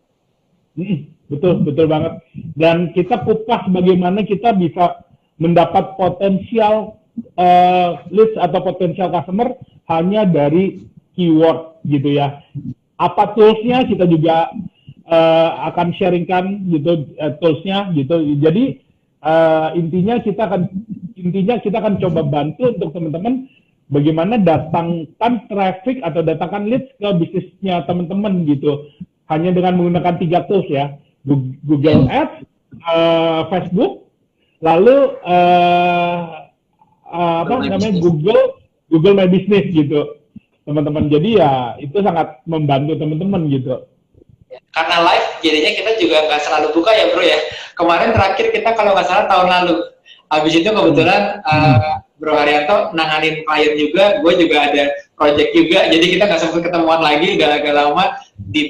Betul banget. Dan kita kupas bagaimana kita bisa mendapat potensial leads atau potensial customer hanya dari keyword gitu ya. Apa toolsnya kita juga akan sharingkan gitu, toolsnya gitu. Jadi intinya kita akan coba bantu untuk teman-teman bagaimana datangkan traffic atau datangkan leads ke bisnisnya teman-teman gitu. Hanya dengan menggunakan 3 tools ya, Google Ads, Facebook, lalu Google My Business gitu, teman-teman. Jadi ya itu sangat membantu teman-teman gitu. Karena live jadinya kita juga nggak selalu buka ya bro ya. Kemarin terakhir kita kalau nggak salah tahun lalu. Habis itu kebetulan Bro Haryanto nanganin klien juga, gue juga ada project juga, jadi kita nggak sempat ketemuan lagi, udah agak lama.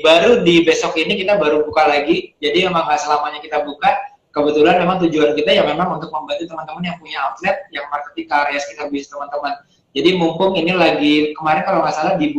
Baru di besok ini kita baru buka lagi, jadi memang nggak selamanya kita buka. Kebetulan memang tujuan kita ya memang untuk membantu teman-teman yang punya outlet, yang marketing ke area sekitar bisnis teman-teman. Jadi mumpung ini lagi, kemarin kalau nggak salah di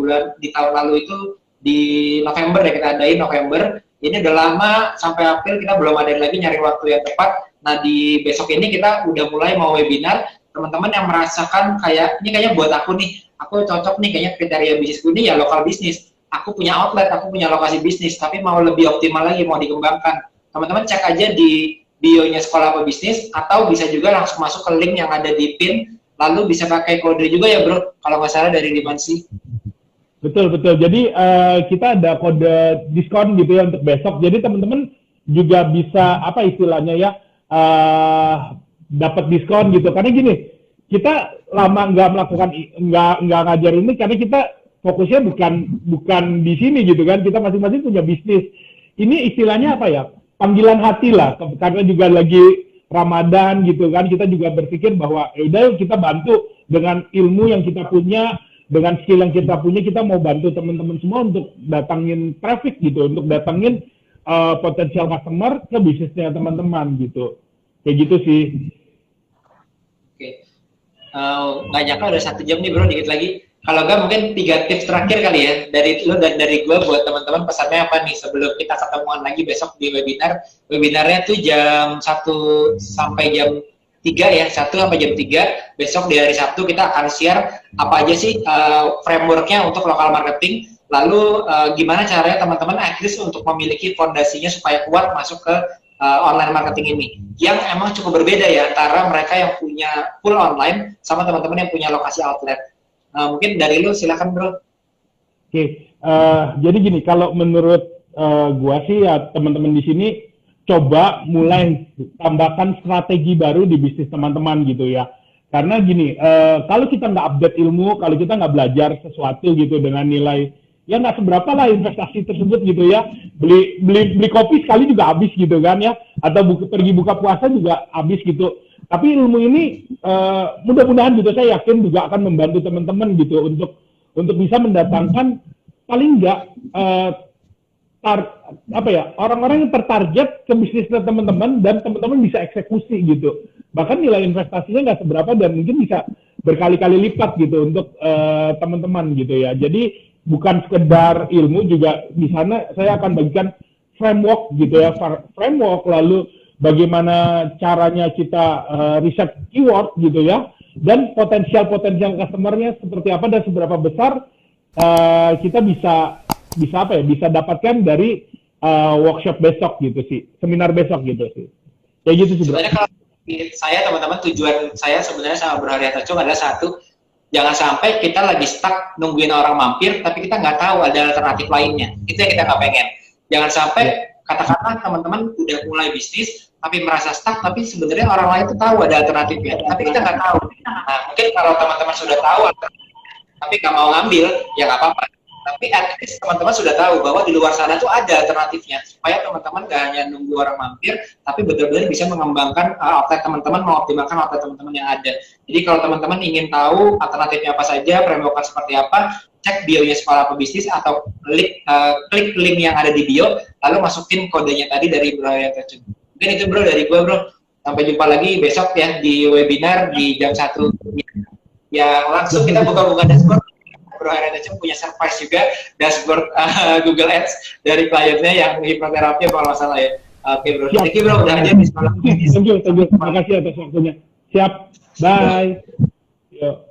tahun lalu itu di November ya, kita adain November, ini udah lama sampai April kita belum ada lagi nyari waktu yang tepat. Nah di besok ini kita udah mulai mau webinar, teman-teman yang merasakan kayak ini kayaknya buat aku nih, aku cocok nih kayaknya kriteria bisnisku ini ya lokal bisnis, aku punya outlet, aku punya lokasi bisnis, tapi mau lebih optimal lagi, mau dikembangkan. Teman-teman cek aja di bio-nya Sekolah Pebisnis, atau bisa juga langsung masuk ke link yang ada di pin, lalu bisa pakai kode juga ya bro, kalau nggak salah dari Dimensi. Betul. Jadi kita ada kode diskon gitu ya untuk besok. Jadi teman-teman juga bisa apa istilahnya ya, dapat diskon gitu. Karena gini, kita lama nggak ngajar ini karena kita fokusnya bukan di sini gitu kan. Kita masing-masing punya bisnis. Ini istilahnya apa ya? Panggilan hati lah. Karena juga lagi Ramadan gitu kan. Kita juga berpikir bahwa udah kita bantu dengan ilmu yang kita punya, dengan skill yang kita punya, kita mau bantu teman-teman semua untuk datangin traffic gitu, untuk datangin potensial customer ke bisnisnya teman-teman gitu. Kayak gitu sih. Oke. Nggak nyangka udah 1 jam nih bro, dikit lagi. Kalau enggak mungkin 3 tips terakhir kali ya dari lu dan dari gue buat teman-teman, pesannya apa nih sebelum kita ketemuan lagi besok di webinar. Webinarnya tuh jam 1 sampai jam 3 ya, 1 sampai jam 3 besok di hari Sabtu. Kita akan share apa aja sih frameworknya untuk local marketing, lalu gimana caranya teman-teman at least untuk memiliki fondasinya supaya kuat masuk ke online marketing ini, yang emang cukup berbeda ya antara mereka yang punya full online sama teman-teman yang punya lokasi outlet. Mungkin dari lu silakan bro. Oke, jadi gini, kalau menurut gua sih ya teman-teman di sini coba mulai tambahkan strategi baru di bisnis teman-teman gitu ya. Karena gini, kalau kita nggak update ilmu, kalau kita nggak belajar sesuatu gitu dengan nilai ya nggak seberapa lah investasi tersebut gitu ya. Beli kopi sekali juga habis gitu kan ya, atau pergi buka puasa juga habis gitu. Tapi ilmu ini mudah-mudahan gitu saya yakin juga akan membantu teman-teman gitu untuk bisa mendatangkan paling enggak orang-orang yang tertarget ke bisnis teman-teman dan teman-teman bisa eksekusi gitu. Bahkan nilai investasinya nggak seberapa dan mungkin bisa berkali-kali lipat gitu untuk teman-teman gitu ya. Jadi bukan sekedar ilmu, juga di sana saya akan bagikan framework gitu ya, framework, lalu bagaimana caranya kita riset keyword gitu ya, dan potensial customer-nya seperti apa dan seberapa besar kita bisa dapatkan dari workshop besok gitu sih, seminar besok gitu sih. Kayak gitu sih. Sebenarnya kalau saya teman-teman, tujuan saya sebenarnya sama Bro Haryanto Cung adalah satu, jangan sampai kita lagi stuck nungguin orang mampir tapi kita nggak tahu ada alternatif lainnya. Itu yang kita nggak pengen. Jangan sampai katakanlah teman-teman udah mulai bisnis tapi merasa stuck, tapi sebenarnya orang lain itu tahu ada alternatifnya tapi kita nggak tahu. Nah, mungkin kalau teman-teman sudah tahu tapi nggak mau ngambil, ya nggak apa-apa, tapi at least teman-teman sudah tahu bahwa di luar sana tuh ada alternatifnya, supaya teman-teman nggak hanya nunggu orang mampir tapi benar-benar bisa mengembangkan outlet teman-teman, mengoptimalkan outlet teman-teman yang ada. Jadi kalau teman-teman ingin tahu alternatifnya apa saja, framework seperti apa, cek bio-nya Sekolah Pebisnis atau klik link yang ada di bio, lalu masukin kodenya tadi dari Bro Haryanto Cung. Mungkin itu bro dari gue bro. Sampai jumpa lagi besok ya di webinar di jam 1. Ya langsung kita buka-buka dashboard. Bro Haryanto Cung punya surprise juga, dashboard Google Ads dari kliennya yang hipnoterapi kalau nggak salah ya. Oke bro, thank you bro, udah aja di Sekolah Pebisnis. Thank you, terima kasih atas waktunya. Siap, bye. Yo.